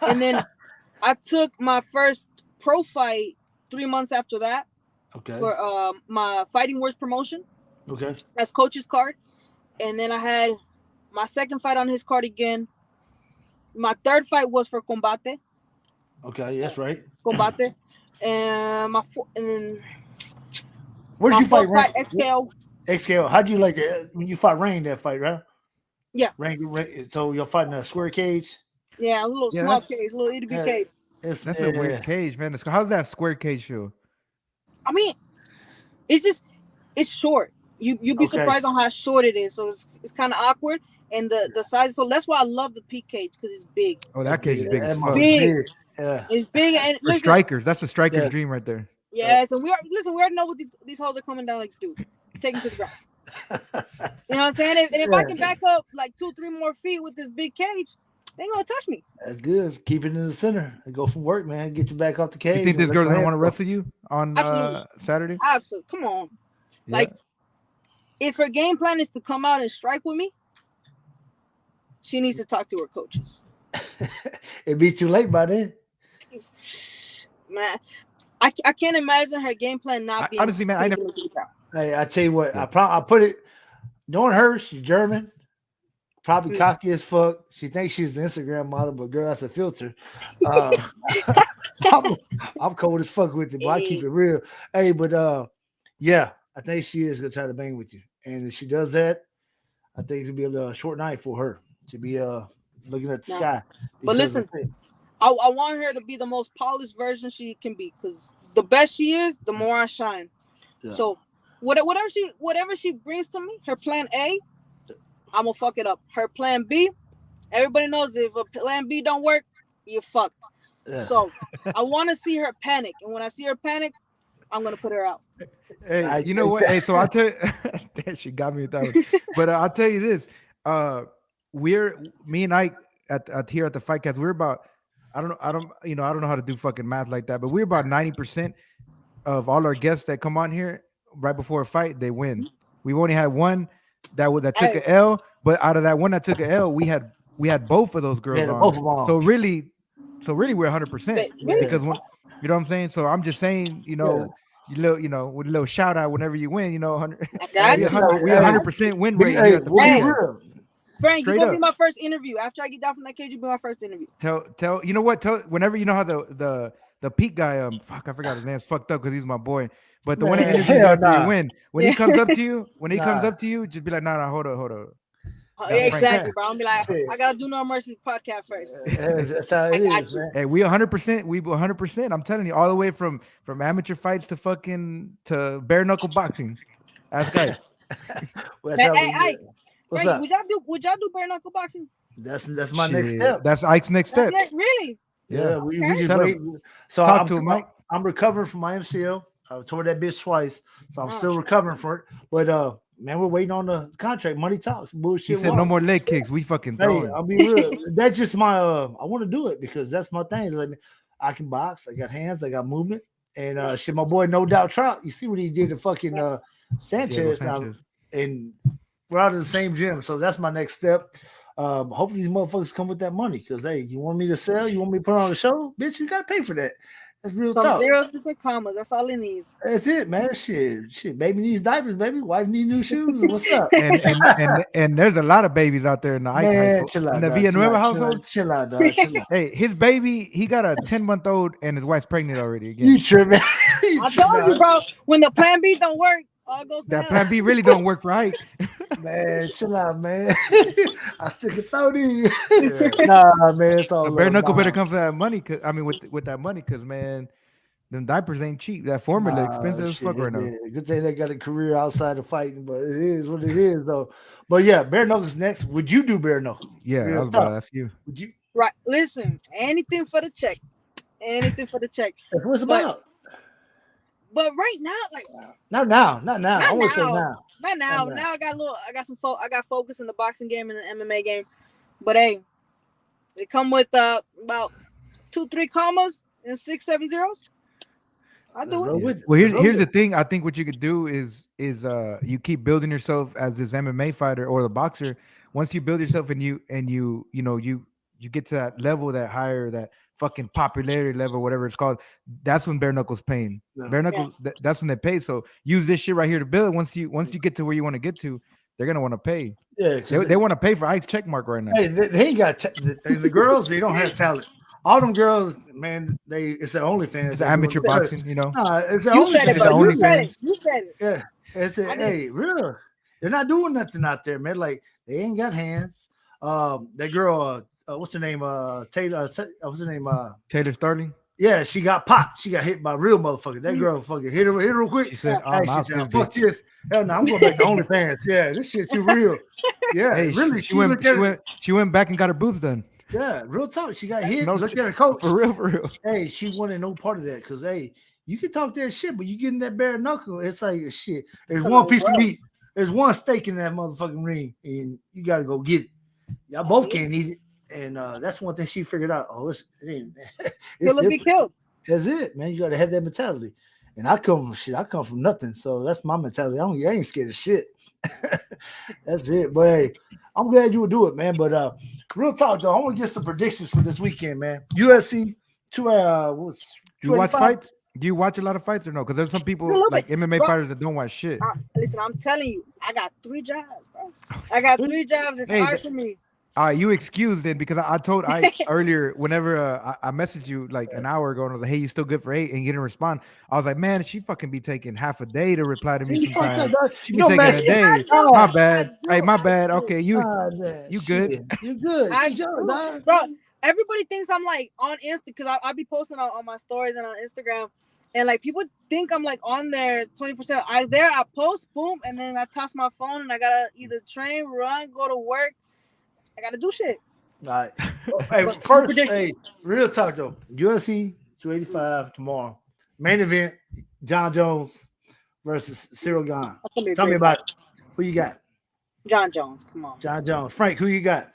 and then I took my first pro fight 3 months after that okay. for my Fighting Words promotion Okay. as coach's card, and then I had my second fight on his card again. My third fight was for Combate, Okay. That's right. Combate, and and then Where did my you fight fourth Rain? fight XKO. XKO. How do you like that when you fought Rain that fight, right? Yeah, Rain, so you're fighting a square cage. yeah, a little Yeah, small cage, a little itty bitty Yeah, cage. it's that's a weird cage, man. How's that square cage feel? I mean, it's short. You'd be okay. surprised on how short it is. So it's kind of awkward, and the size. So that's why I love the peak cage, because it's big. Oh, That's that cage is big. big as That fuck. mother's Big. big. Yeah. It's big, and For listen, strikers, that's a striker's Yeah. dream right there. yes, and we already know what these hoes are coming down like, dude. Take them to the ground. You know what I'm saying? And if I can back up like 2-3 more feet with this big cage, they ain't gonna touch me. That's good. Keep it in the center and go from work, man. Get you back off the You cage. think and this let girl's your gonna hands want to go. wrestle you on Absolutely. Saturday? Absolutely. Come on. Yeah. Like, if her game plan is to come out and strike with me, she needs to talk to her coaches. It'd be too late by then. Man, I can't imagine her game plan not being honestly, man, I taken never. into account. Hey, I tell you what, Yeah. I put it. Knowing her, she's German, probably Mm. cocky as fuck. She thinks she's the Instagram model, but girl, that's a filter. Uh, I'm cold as fuck with it, but I keep it real. Hey, but yeah, I think she is gonna try to bang with you, and if she does that, I think it'll be a short night for her to be looking at the No. sky. But because listen, I want her to be the most polished version she can be, because the best she is, the more I shine. Yeah. So whatever she brings to me, her plan A, I'm gonna fuck it up. Her plan B, everybody knows if a plan B don't work, you're fucked. Yeah. So I want to see her panic, and when I see her panic, I'm gonna put her out. Hey, you know what? Hey, so I'll tell you, damn, she got me with that one. But I'll tell you this: me and Ike at here at the Fightcast, we're about, I don't know how to do fucking math like that, but we're about 90% of all our guests that come on here right before a fight, they win. We've only had one that took Hey. an L, but out of that one that took an L, we had both of those girls Yeah, on. both of them on. So really we're 100% Really? because when, you know what I'm saying. So I'm just saying, with a little shout out whenever you win, 100. I got you. We 100% win rate here at the we'll be podcast. real. Frank, Straight you're gonna up. be my first interview. After I get down from that cage, you'll be my first interview. Tell you know what? Tell whenever, you know how the Pete guy, fuck, I forgot his name's fucked up because he's my boy. But the one that Man, interviews you hell after nah. you win, when he comes up to you, just be like, nah, hold up. Yeah, Frank. exactly, bro. I'm be like, Shit. I gotta do No Mercy podcast first. That's how I it got is, you. man. Hey, we 100%. We 100%. I'm telling you, all the way from amateur fights to fucking to bare knuckle boxing. Ask guy. Well, that's Man, how hey, we Ike, What's Frankie, up? would y'all do bare knuckle boxing? That's my next Shit, step. that's Ike's next That's step. not really. Yeah, Yeah. we just Tell wait. him. So Talk to him, Mike. I'm recovering from my MCL. I tore that bitch twice, so I'm Oh. still recovering for it. But man, we're waiting on the contract. Money talks. He Bullshit. said no more leg kicks. We fucking Hey, throwing. I'll be real. That's just my. I want to do it because that's my thing. Like, I can box. I got hands. I got movement. And shit, my boy, No Doubt Trout. You see what he did to fucking Diego Sanchez now, Sanchez. and we're out of the same gym. So that's my next step. Hopefully these motherfuckers come with that money. Because hey, you want me to sell? You want me to put on a show? Bitch, you gotta pay for that. That's real Some talk. zeros and some commas. That's all it needs. That's it, man. Shit. Baby needs diapers, baby. Wife need new shoes. What's up? And there's a lot of babies out there in the Ike Man, household. chill out, In the dog, Villanueva household. Chill out, dog. Chill out. Hey, his baby, he got a 10-month-old and his wife's pregnant already again. You tripping? I told you, bro. When the plan B don't work, all goes to That hell. plan B really don't work for Ike. Man, chill out, man. I still can throw these. Yeah. Nah, man, it's all The bare love. knuckle Nah. better come for that money. Cause I mean, with that money, cause man, them diapers ain't cheap. That formula Nah, expensive as fuck shit, right now. yeah. Good thing they got a career outside of fighting, but it is what it is, though. But yeah, bare knuckles next. Would you do bare knuckle? Yeah, Real I was about talk. to ask you. Would you? Right. Listen, anything for the check. Anything for the check. That's what it's But- about. But right now, like Not now. I Not want to say now. now. not now. Not now. Now I got focus in the boxing game and the MMA game. But hey, they come with about 2-3 commas and 6-7 zeros. I'll do Roll it. with it. Well, Roll here's the with it. thing. I think what you could do is you keep building yourself as this MMA fighter or the boxer. Once you build yourself and you get to that level, that higher, that fucking popularity level, whatever it's called, that's when bare knuckles paying. Yeah. Bare knuckles, that's when they pay. So use this shit right here to build. Once you get to where you want to get to, they're gonna want to pay. Yeah, They want to pay for Ike's check mark right now. Hey, they ain't got and the girls. They don't have talent. All them girls, man. It's their OnlyFans. It's They amateur doing- boxing, you know. Nah, it's their You said it, OnlyFans. bro. You only said fans. it. You said it. Yeah, it's I did. hey, real. They're not doing nothing out there, man. Like they ain't got hands. That girl, what's her name? Taylor. What's her name? Taylor Starling. Yeah, she got popped. She got hit by a real motherfucker. That girl fucking hit her real quick. She said, Hey, "I'm she out said, this fuck bitch." this. Hell no, I'm going back to OnlyFans. Yeah, this shit too real. Yeah, Hey, really. she went back and got her boobs done. Yeah, real talk. She got hit. No, Looked at her coach. For real. Hey, she wanted no part of that because hey, you can talk that shit, but you getting that bare knuckle. It's like shit. There's Come one on, piece of bro. meat. There's one steak in that motherfucking ring, and you got to go get it. Y'all both can't eat it, and that's one thing she figured out. Oh, it ain't. Kill or be different. killed. That's it, man. You got to have that mentality. And I come from shit. I come from nothing, so that's my mentality. I ain't scared of shit. That's it. But hey, I'm glad you would do it, man. But real talk though, I want to get some predictions for this weekend, man. UFC what's You watch 25? fights? Do you watch a lot of fights or no? Because there's some people little like bit. MMA Bro. fighters that don't watch shit. Listen, I'm telling you, I got 3 jobs, bro. I got 3 jobs. It's Hey, hard for me. All right, you excused then because I told Ike earlier whenever I messaged you like an hour ago and I was like, "Hey, you still good for 8?" and you didn't respond. I was like, "Man, she fucking be taking half a day to reply to me See, fuck that, sometimes. dog. She You be know, taking man, a shit, day. oh, My bad. bro, Hey, my bad. Okay, you man, you good? shit. You good. I- She's young, dog. Bro, everybody thinks I'm like on Insta because I be posting on my stories and on Instagram, and like people think I'm like on there 20%. I post, boom, and then I toss my phone and I gotta either train, run, go to work. I gotta do shit. All right. Hey, But first, prediction. hey, real talk though. UFC 285 tomorrow. Main event: John Jones versus Cyril Gane. That's gonna be a Tell me great about fight. it. Who you got? John Jones. Come on. John Jones. Frank, who you got?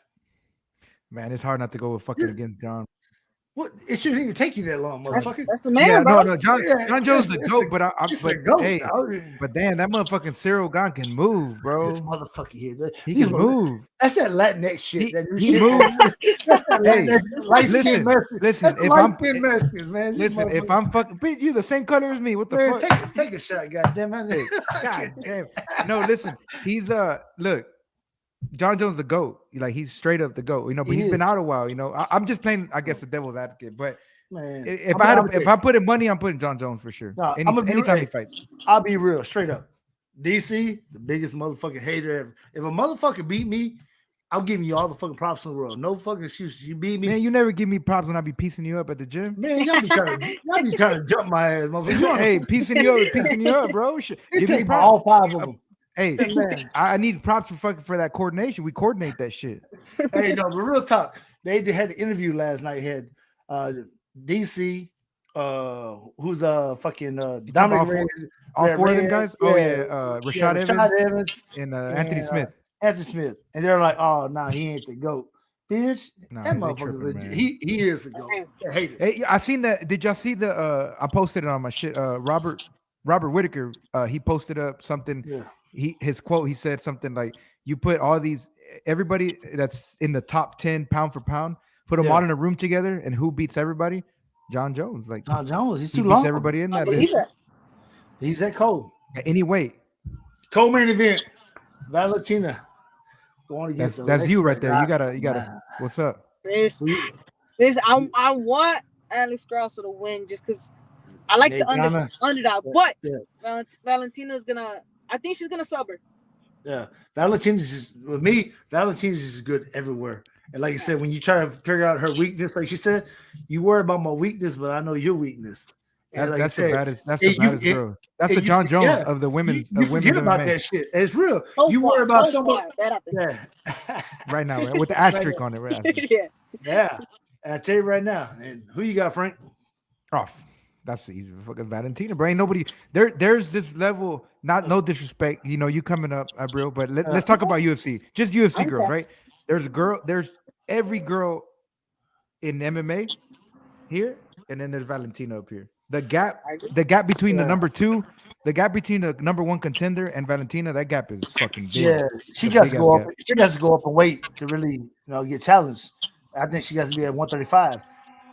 Man, it's hard not to go with fucking This- against John. What? It shouldn't even take you that long, That's, motherfucker. that's the man, Yeah, bro. no, John Yeah, Jones the it's goat, a- but It's but a goat, hey, dog. but damn, that motherfucking Cyril Gane can move, bro. This motherfucker here. He These can mother- move. That's that Latinx shit. He- that new he shit. moved. That's that Hey, Latinx light skin listen, Mexicans. listen, That's the if light I'm- skin Mexicans, man. These Listen, if motherfuckers- I'm fucking, bitch, you the same color as me. What the man, fuck? take a shot, goddamn it. God damn. No, listen, he's look, John Jones the GOAT. Like he's straight up the GOAT, you know, but He he's been is. out a while, you know. I'm just playing, I guess, the devil's advocate. But Man, if I'm I'm putting money, I'm putting John Jones for sure. Nah, I'ma be Anytime real. he fights. I'll be real, straight up. DC, the biggest motherfucking hater ever. If a motherfucker beat me, I'm giving you all the fucking props in the world. No fucking excuse. You beat me. Man, you never give me props when I be piecing you up at the gym. Man, y'all be trying to jump my ass, motherfucker. Hey, piecing you up, bro. It Give me take props. all 5 of them. Hey, Man. I need props for that coordination. We coordinate that shit. Hey, no, but real talk. They had an interview last night. Had DC, who's fucking Dominic Reyes. All 4 of them Reyes, guys? Oh, yeah. Rashad Evans and Anthony Smith. Anthony Smith. And they're like, oh, no, he ain't the GOAT. Bitch, Nah, that they motherfucker's tripping, legit. man. He is the GOAT. I hate it. Hey, I seen that. Did y'all see the I posted it on my shit. Robert Whitaker, he posted up something. Yeah. His quote, he said something like, you put all these, everybody that's in the top 10 pound for pound, put them all in a room together, and who beats everybody? John Jones. Like John Jones, he's he too beats long. everybody in that. He's that cold. At any weight. Co-main event. Valentina. That's you right there. You gotta. What's up? This I want Alex Grasso to win just because I like the underdog. But Valentina's gonna. I think she's gonna sub her. Yeah, Valentina's just with me. Valentina's just good everywhere. And like I said, when you try to figure out her weakness, like she said, you worry about my weakness, but I know your weakness. That's the baddest. That's the baddest girl. That's the John Jones of the women's. You forget about that shit. It's real. You worry about somebody. Right now, right? With the asterisk on it, right? Yeah. I tell you right now. And who you got, Frank? Oh, that's the easy fucking Valentina, bro. Ain't nobody there's this level. No disrespect, you coming up, bro. But let's talk about UFC. Just UFC girls, right? There's every girl in MMA here, and then there's Valentina up here. The gap between the number 2, the gap between the number 1 contender and Valentina, that gap is fucking big. Yeah, she got to go up. She has to go up and weight to really, get challenged. I think she has to be at 135.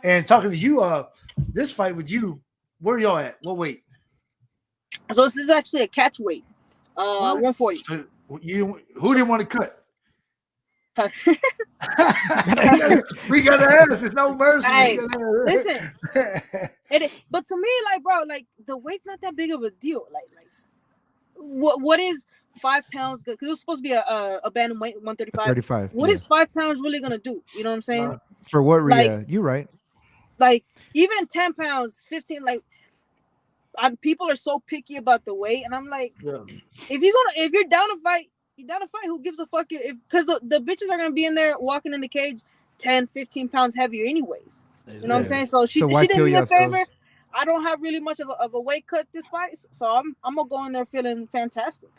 And talking to you, this fight with you, where y'all at? What weight? So this is actually a catch weight, 140. So who didn't want to cut? We got to ask. There's no mercy. Hey, listen. But to me, like, bro, like the weight's not that big of a deal. Like what is 5 pounds good? Because it was supposed to be a bantamweight, 135. 35. What is 5 pounds really gonna do? You know what I'm saying? For what? Like, you're right. Like even 10 pounds, 15. Like, people are so picky about the weight, and I'm like, if you're down to fight. You down to fight? Who gives a fuck? Because the bitches are gonna be in there walking in the cage 10, 15 pounds heavier anyways. You know what I'm saying? So she did me a favor. I don't have really much of a weight cut this fight, so I'm gonna go in there feeling fantastic.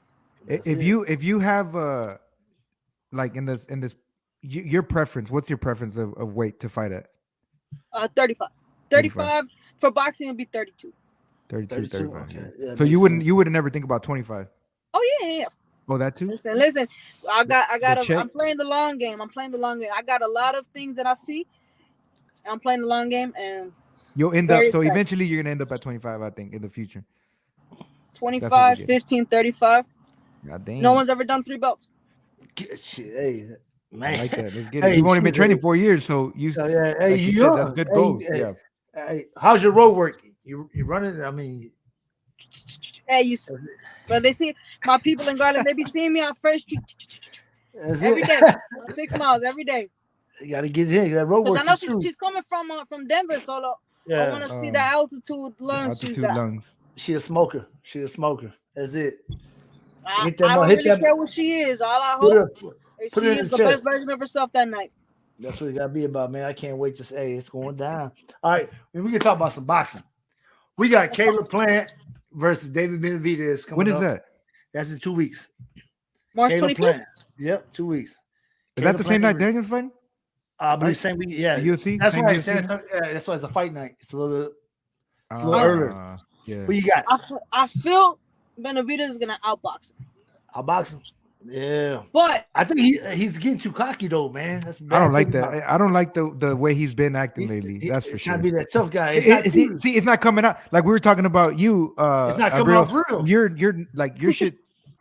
If you have like in this your preference, what's your preference of weight to fight at? 35 for boxing would be 32. 35. Okay. Yeah, so you wouldn't never think about 25. Oh yeah. Oh, that too. Listen. I'm playing the long game. I got a lot of things that I see. I'm playing the long game, and you'll end up. So eventually, you're gonna end up at 25. I think in the future. 25, 15, 35. God damn. No one's ever done 3 belts. Shit, hey, man. I like that. Let's get it. You've only been training 4 years, so you. That's good goals. Yeah. Hey, how's your road work? You running? I mean. Hey, but they see my people in Garland. They be seeing me on First Street every day, 6 miles every day. You gotta get in. That road work. I know she's coming from Denver, so I want to see the altitude lungs. She a smoker. That's it. I don't really care what she is. All I hope is she is the best version of herself that night. That's what it gotta be about, man. I can't wait to say it's going down. All right, we can talk about some boxing. We got Caleb Plant versus David Benavidez coming up. When is that? That's in 2 weeks. March 25th. Yep, 2 weeks. Is that the same night Daniel's fighting? I believe same week. Yeah, UFC. That's why that's why it's a fight night. It's a little earlier. Yeah. What you got? I feel Benavidez is gonna outbox him. Outbox him. Yeah, but I think he's getting too cocky though, man. I don't like that. I don't like the way he's been acting lately. That's for sure. Trying to be that tough guy. It's not coming out. Like we were talking about you. It's not coming off real. You're like your shit.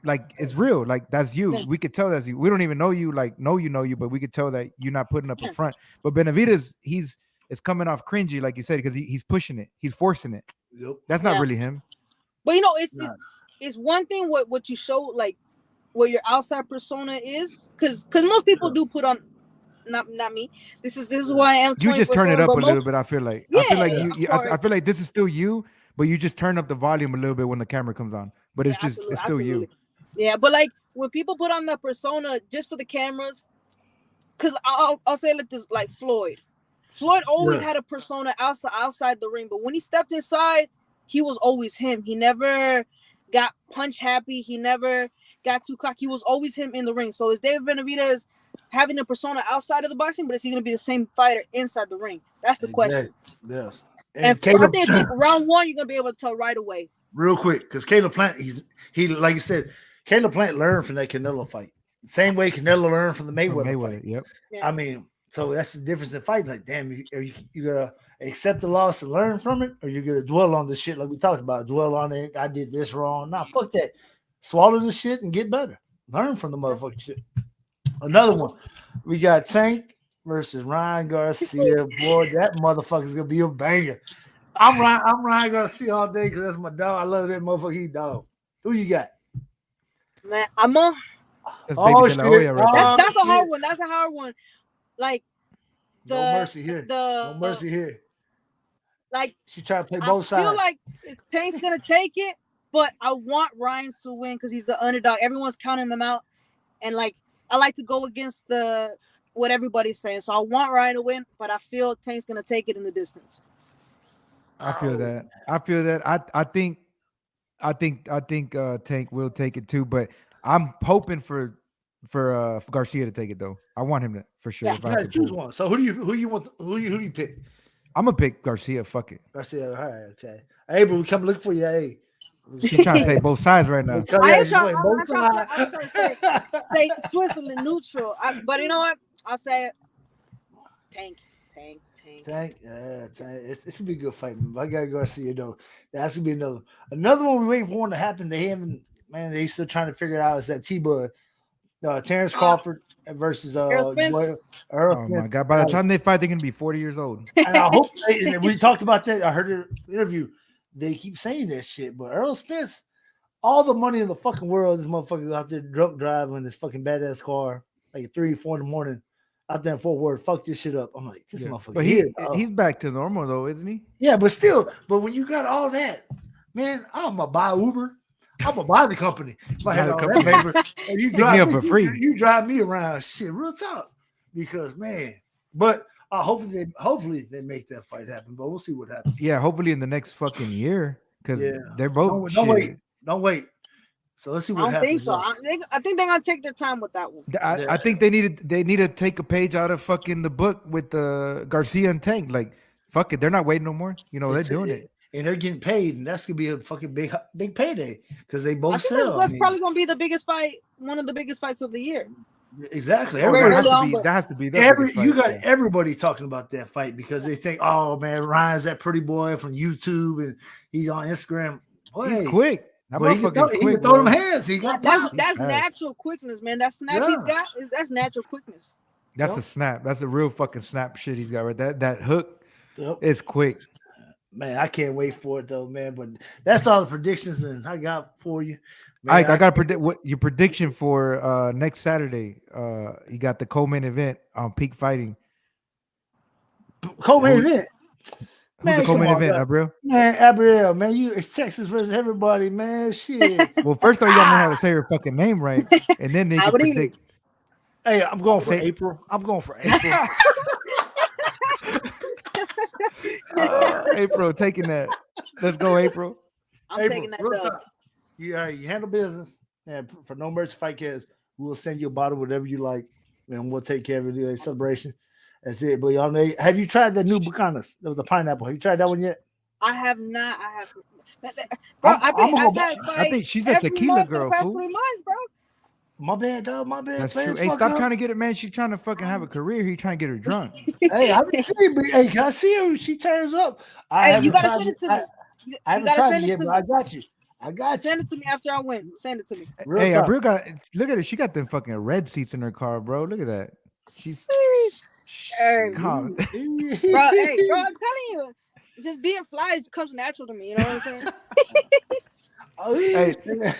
Like it's real. Like that's you. We could tell that's you. We don't even know you. Like know you, but we could tell that you're not putting up in front. But Benavidez, it's coming off cringy, like you said, because he's pushing it. He's forcing it. Yep. That's not really him. But it's one thing what you show like what your outside persona is, because most people do put on. Not me. This is who I am. You just turn it 24/7, up a but little most, bit. I feel like. yeah, I feel like of I course. feel like this is still you, but you just turn up the volume a little bit when the camera comes on. But it's just absolutely, it's still you. absolutely. Yeah, but like when people put on the persona just for the cameras, because I'll say like this, like Floyd always had a persona outside the ring, but when he stepped inside, he was always him. He never got punch happy. He never got too cocky. He was always him in the ring. So is David Benavidez having a persona outside of the boxing, but is he going to be the same fighter inside the ring? That's the question. Yes. And Caleb, I think round one, you're going to be able to tell right away. Real quick, because Caleb Plant, he like you said, Caleb Plant learned from that Canelo fight. Same way Canelo learned from the Mayweather fight. Yep. Yeah. I mean, so that's the difference in fighting. Like, damn, you gonna accept the loss and learn from it, or you gonna dwell on the shit like we talked about? Dwell on it. I did this wrong. Nah, fuck that. Swallow the shit and get better. Learn from the motherfucking shit. Another one. We got Tank versus Ryan Garcia. Boy, that motherfucker's gonna be a banger. I'm Ryan Garcia all day because that's my dog. I love that motherfucker. He dog. Who you got? Man, I'm on. That's Shit. That's a hard one. That's a hard one. Like no mercy here. No mercy here. Like she tried to play both sides. I feel like Tank's gonna take it, but I want Ryan to win because he's the underdog. Everyone's counting him out, and like I like to go against what everybody's saying. So I want Ryan to win, but I feel Tank's gonna take it in the distance. I feel that. I think Tank will take it too, but I'm hoping for Garcia to take it though. I want him to for sure. Yeah, if I could choose one. So who do you pick? I'm gonna pick Garcia. Fuck it. Garcia. All right. Okay. Hey, but we come look for you. Hey. She's trying to play both sides right now. I'm trying to stay Switzerland neutral. But you know what? I'll say it. Tank. Yeah, it's gonna be a good fight, man. I gotta go see it though. That's gonna be another one. We waiting for one to happen. They still trying to figure it out. Is that T-Bud, Terrence Crawford versus Earl Spence. Oh my god! By the time they fight, they're gonna be 40 years old. And I hope we talked about that. I heard an interview. They keep saying that shit, but Earl Spence, all the money in the fucking world, this motherfucker out there drunk driving this fucking badass car like 3 or 4 in the morning. Out there in Fort Worth, fuck this shit up. I'm like, this motherfucker. But he's back to normal though, isn't he? Yeah, but still, when you got all that, man, I'm gonna buy Uber. I'm gonna buy the company. If I had all that paper, and you drive me up for free. You drive me around, shit, real talk. Because man, but hopefully they make that fight happen. But we'll see what happens. Yeah, hopefully in the next fucking year, because they're both. Don't wait. So let's see what happens. I don't think so. I think they're gonna take their time with that one. I think they need to take a page out of fucking the book with Garcia and Tank. Like, fuck it, they're not waiting no more. You know, they're doing it. And they're getting paid, and that's gonna be a fucking big payday because they both sell. That's probably gonna be the biggest fight, one of the biggest fights of the year. Exactly. That has to be. You got everybody talking about that fight because they think, oh man, Ryan's that pretty boy from YouTube and he's on Instagram. Boy, he's quick. He can throw them hands. That's natural quickness, man. That snap he's got that's natural quickness. That's a snap. That's a real fucking snap shit he's got right. That hook is quick. Man, I can't wait for it though, man. But that's all the predictions and I got for you. Man, I got to predict what your prediction for next Saturday. You got the co-main event on Peak Fighting. Co-main event. Who's the co-main event, Abril? Man, Abril, man, it's Texas versus everybody, man. Shit. Well, first of all, you gotta know how to say her fucking name right, and then they can predict. Hey, I'm going for April. April taking that. Let's go, April. I'm taking that dub. You handle business, and for No Mercy Fightcast, we'll send you a bottle, whatever you like, and we'll take care of it. Celebration. That's it. But y'all know, have you tried that new Bucanas? That was the pineapple. Have you tried that one yet? I have not. Bro, I think she's a tequila girl. For the past 3 months, bro. My bad, dog. My bad. That's true. Hey, stop trying to get it, man. She's trying to fucking have a career. He's trying to get her drunk. Hey, I can see, but hey, can I see her? She turns up. You gotta send it to me. I haven't tried it yet, but I got you. Send it to me after I win. Send it to me. Hey, Abril look at her. She got them fucking red seats in her car, bro. Look at that. She's calm. Bro, I'm telling you, just being fly comes natural to me. You know what I'm saying?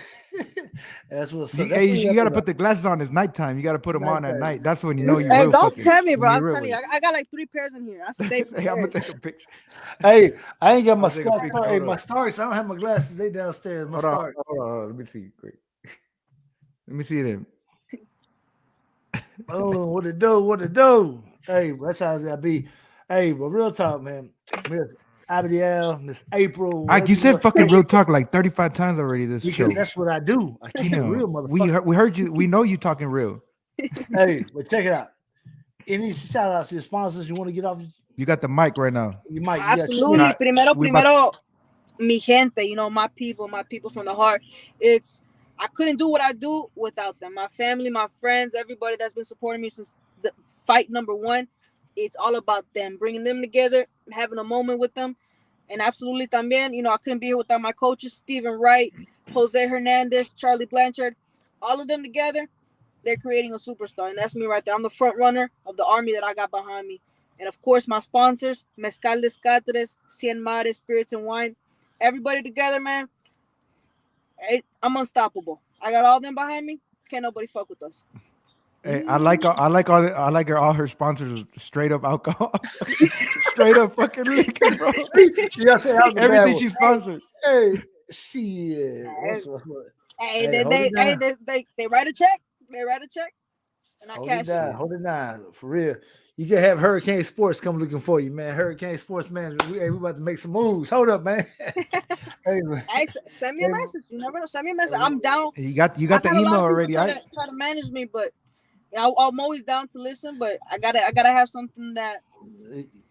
That's what's up. You, That's hey, what you got to put the glasses on. It's nighttime. You got to put them on at night. That's when you know you're Hey, real. don't Fucking, tell me, bro. you're I'm real telling you, with it. I got like 3 pairs in here. I stay Hey, I'm gonna prepared. take a picture. Hey, I ain't got my I'll take a Starks. picture. Hey, Hold my up. Starks. I don't have my glasses. They downstairs. My Hold on, Starks. hold on. Let me see. Wait. Let me see them. Oh, what it do? What it do? Hey, that's how it's gotta be. Hey, but real talk, man. Miss Abigail, Miss April, Ike, whatever you you said want to fucking say. real talk like 35 times already this show. Because that's what I do. I keep it real, Damn. motherfucker. We heard you. We know you talking real. Hey, but check it out. Any shout outs to your sponsors you want to get off You got the mic right now. you might Absolutely. Nah, Primero, we about- primero, mi gente, you know, my people from the heart. I couldn't do what I do without them. My family, my friends, everybody that's been supporting me since the fight number 1. It's all about them, bringing them together, having a moment with them. And absolutely también, you know, I couldn't be here without my coaches, Stephen Wright, Jose Hernandez, Charlie Blanchard, all of them together. They're creating a superstar, and that's me right there. I'm the front runner of the army that I got behind me. And of course, my sponsors, Mezcal de Cáceres, Cien Mares, Spirits and Wine, everybody together, man. I'm unstoppable. I got all them behind me. Can't nobody fuck with us. Hey, I like all her sponsors straight up alcohol, straight up fucking liquor, bro. You gotta say that was a bad Everything one. she sponsored. Hey, shit. What's what? Hey, Hey, hold it down. they write a check. They write a check, and I Hold cash it down. Hold it down. For real. You can have Hurricane Sports come looking for you, man. Hurricane Sports Management. We about to make some moves. Hold up, man. Hey, man. Hey, send me a message. You never know. Send me a message. I'm down. You got I've the had a lot email of people already. try to manage me, but you know, I'm always down to listen. But I gotta have something that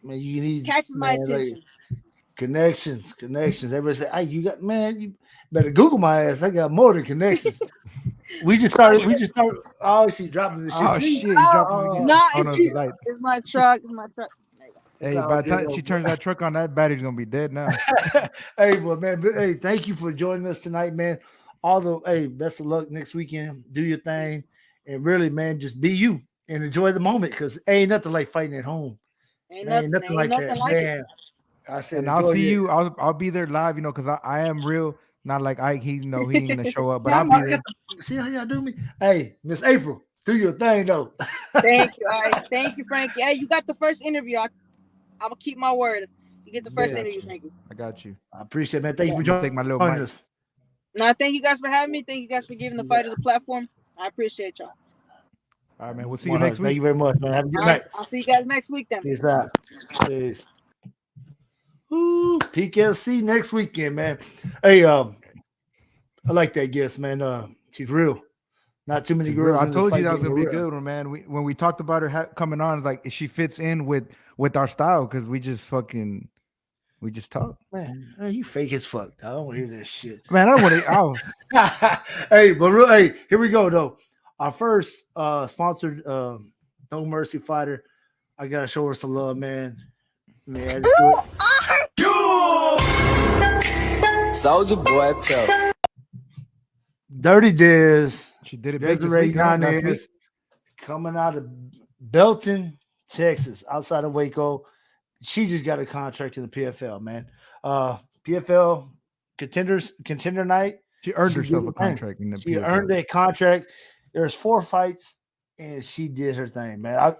Man, you need catches my man, attention. Like, connections. Everybody say, "Hey, you got man, you better Google my ass. I got more than connections." We just started. I always see dropping this shit. Oh See? shit! You dropped it again. No, Oh no, the light. it's my truck. It's my truck. It's Hey, all by the good, time she though. turns that truck on, that battery's gonna be dead now. Hey, but man, hey, thank you for joining us tonight, man. Best of luck next weekend. Do your thing, and really, man, just be you and enjoy the moment because ain't nothing like fighting at home. Ain't Man, nothing like that, like it. man. I said, And I'll enjoy see it. you. I'll be there live, you know, because I am real. Not like Ike. He he ain't gonna show up, but Yeah, I'll be there. see how y'all do me. Hey, Miss April, do your thing though. Thank you. All right. Thank you, Frankie. Hey, you got the first interview. I'm gonna keep my word. You get the first Yeah. interview, Frankie. I got you. I appreciate it, man. Thank you for I'm gonna joining take my little mic. us. Now, thank you guys for having me. Thank you guys for giving the fighters a platform. I appreciate y'all. All right, man. We'll see you next Thank week. you very much, man. Have a good All night. right, I'll see you guys next week then. Peace out. Peace. Ooh, PKFC next weekend, man. Hey, I like that guest, man. She's real. Not too many She's real. girls. I in this told you fight that was game gonna be a are real. good one, man. When we talked about her coming on, it's like she fits in with our style because we just talk. Man, you fake as fuck. I don't want to hear that shit. Man, I don't want to. Oh, Hey, but hey, here we go though. Our first sponsored No Mercy fighter. I gotta show her some love, man. Man, Soldier Boy, tell. Dirty Diz. she did it big this Desiree week, huh? Last week. Yanez coming out of Belton, Texas, outside of Waco. She just got a contract in the PFL, man. PFL contender night. She earned She herself did a her thing. contract in the She PFL. earned that contract. There's 4 fights, and she did her thing, man.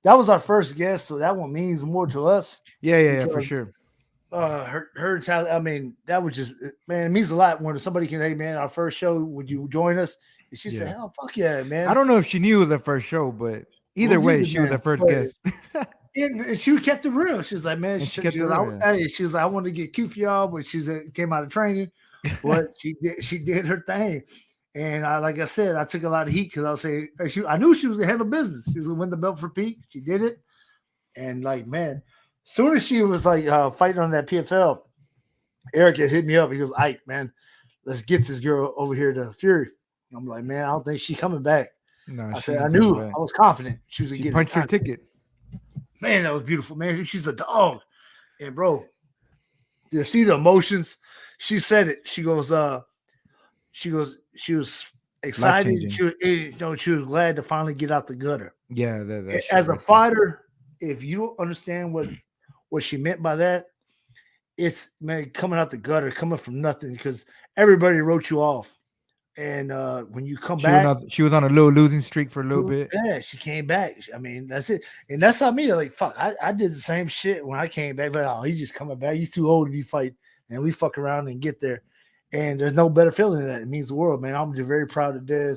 That was our first guest, so that one means more to us. Yeah, for sure. Her talent. I mean, that was just man. It means a lot when somebody can. Hey, man, our first show. Would you join us? And she said, Yeah. "Hell, fuck yeah, man." I don't know if she knew it was her first show, but either way, she was our first guest. And she kept it real. She was like, man, And she kept it was real, like, yeah. hey, she was like, I wanted to get cute for y'all, but came out of training. But she did her thing. And like I said, I took a lot of heat because I was saying I knew she was gonna handle business. She was gonna win the belt for Pete. She did it. And like, man, soon as she was like fighting on that PFL, Eric had hit me up. He goes, Ike, man, let's get this girl over here to Fury. I'm like, man, I don't think she's coming back. No, I said, I knew, I was confident she was gonna She get punched her ticket. Man, that was beautiful, man. She's a dog. And bro, to see the emotions, she said it. She was excited. She was glad to finally get out the gutter. Yeah, that As a fighter, if you don't understand what she meant by that, it's man coming out the gutter, coming from nothing, because everybody wrote you off. And when you come back, she was on a little losing streak for a little bit. yeah, she came back. I mean, that's it. And that's how me like fuck. I did the same shit when I came back, but oh, he's just coming back. He's too old to be fighting, and we fuck around and get there. And there's no better feeling than that. It means the world, man. I'm just very proud of Des.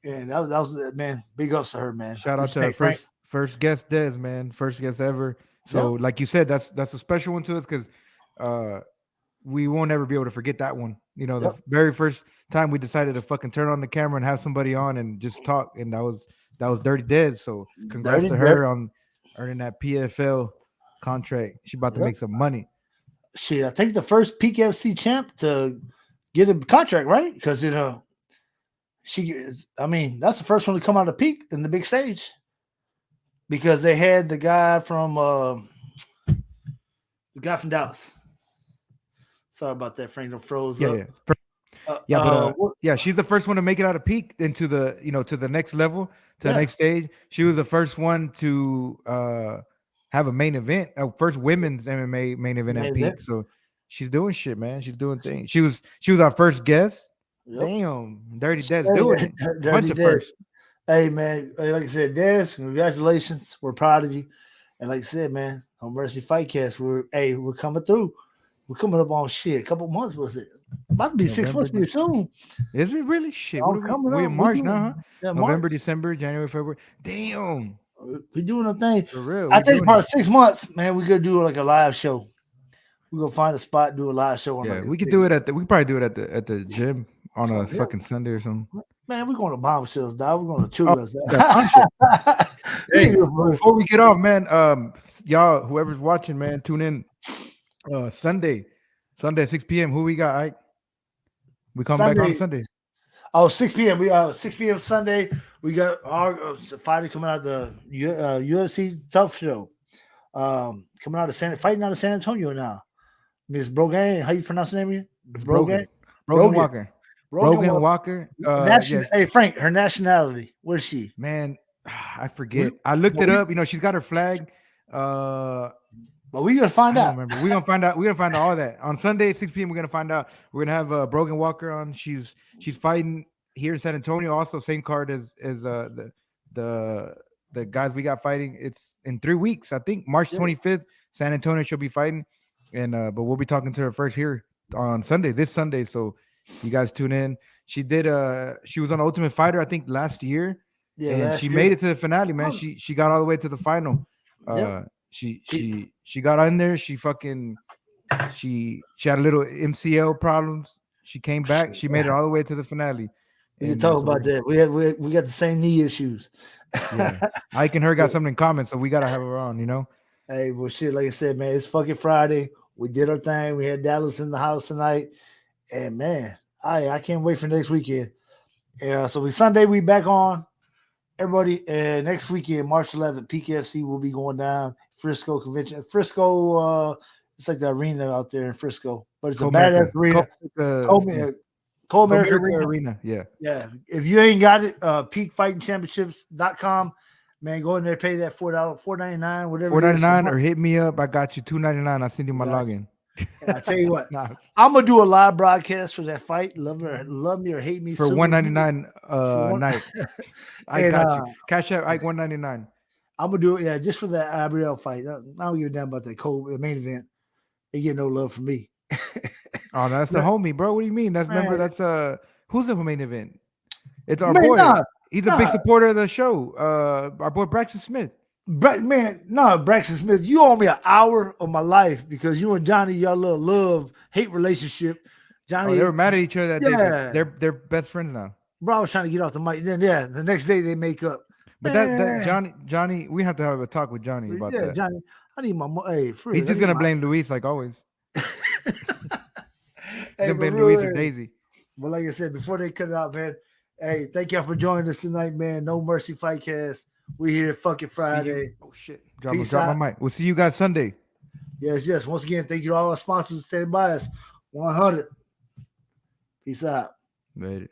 And that was man. Big ups to her, man. Shout out to our first guest, Des, man. First guest ever. So, like you said, that's a special one to us because we won't ever be able to forget that one. You know, the very first time we decided to fucking turn on the camera and have somebody on and just talk, and that was Dirty Des. So, congrats to her on earning that PFL contract. She about to make some money. Shit, I think the first Peak FC champ to get a contract, right? Because I mean, that's the first one to come out of Peak in the big stage. Because they had the guy from Dallas. Sorry about that, Frank. Froze up. She's the first one to make it out of Peak into the to the next level, to the next stage. She was the first one to have a main event, first women's MMA main event at Peak. So she's doing shit, man. She's doing things. She was our first guest. Damn, Dirty Des doing it. Bunch of firsts. Hey, man, like I said, Des, congratulations. We're proud of you. And like I said, man, on Mercy Fightcast, we're coming through. We're coming up on shit. A couple months, was it? About to be November, 6 months pretty soon. Is it really? Shit. We're in March now, huh? Yeah, November, December, January, February. Damn. We're doing a thing. For real. I think probably 6 months, man, we're going to do like a live show. We're going to find a spot, do a live show. On we could do it we could probably do it at the gym on a fucking Sunday or something. Man, we're going to bomb shells, dog. We're going to chew us. Hey, before we get off, man, y'all, whoever's watching, man, tune in Sunday at 6 p.m. Who we got, Ike? We come back on Sunday. Oh, 6 p.m. We 6 p.m. Sunday. We got our fighter coming out of the UFC Tough Show. Coming out of fighting out of San Antonio now. Miss Brogan, how you pronounce the name of you? Brogan Walker. Brogan Walker. Hey, Frank, her nationality. Where's she? Man, I forget. I looked it up. You know, she's got her flag. But we're gonna find out. Remember, we're gonna find out. We're gonna find out all that on Sunday at 6 p.m. We're gonna find out. We're gonna have Brogan Walker on. She's fighting here in San Antonio. Also, same card as the guys we got fighting. It's in 3 weeks. I think March 25th. San Antonio she'll be fighting, and but we'll be talking to her first here on Sunday. This Sunday, so. You guys tune in. She was on Ultimate Fighter, I think, last year. Yeah, and she made it to the finale, man. She got all the way to the final. She got in there. She had a little MCL problems. She came back. She made it all the way to the finale. We can talk about that. We got the same knee issues. Ike and her got something in common, so we gotta have her on. You know. Hey, well, shit. Like I said, man, it's fucking Friday. We did our thing. We had Dallas in the house tonight. And man, I can't wait for next weekend. So Sunday we back on. Everybody, next weekend, March 11th, PKFC will be going down. Frisco Convention. Frisco, it's like the arena out there in Frisco, but it's a badass arena. Co-America Arena. Yeah. If you ain't got it, peakfightingchampionships.com. Man, go in there, pay that $4.99, whatever. $4.99 or hit me up. I got you $2.99. I'll send you my login. And I tell you what, I'm gonna do a live broadcast for that fight. Love me or hate me for $199 night. I got you. Cash out Ike $199. I'm gonna do it, just for that Abriel fight. I don't give a damn about that main event. They get no love from me. Oh, that's the homie, bro. What do you mean? That's who's the main event? It's our boy. He's a big supporter of the show. Our boy Braxton Smith. Braxton Smith, you owe me an hour of my life because you and Johnny, y'all little love-hate relationship. Johnny, they were mad at each other that day. They're best friends now. Bro, I was trying to get off the mic. Then the next day they make up. But that Johnny, we have to have a talk with Johnny about that. Johnny, I need my money. He's just gonna blame Luis like always. He's gonna blame Luis or Daisy. But like I said, before they cut it out, man. Hey, thank y'all for joining us tonight, man. No Mercy Fightcast. We here fucking Friday. Oh shit! Drop my mic. We'll see you guys Sunday. Yes. Once again, thank you to all our sponsors standing by us. 100. Peace out. Later.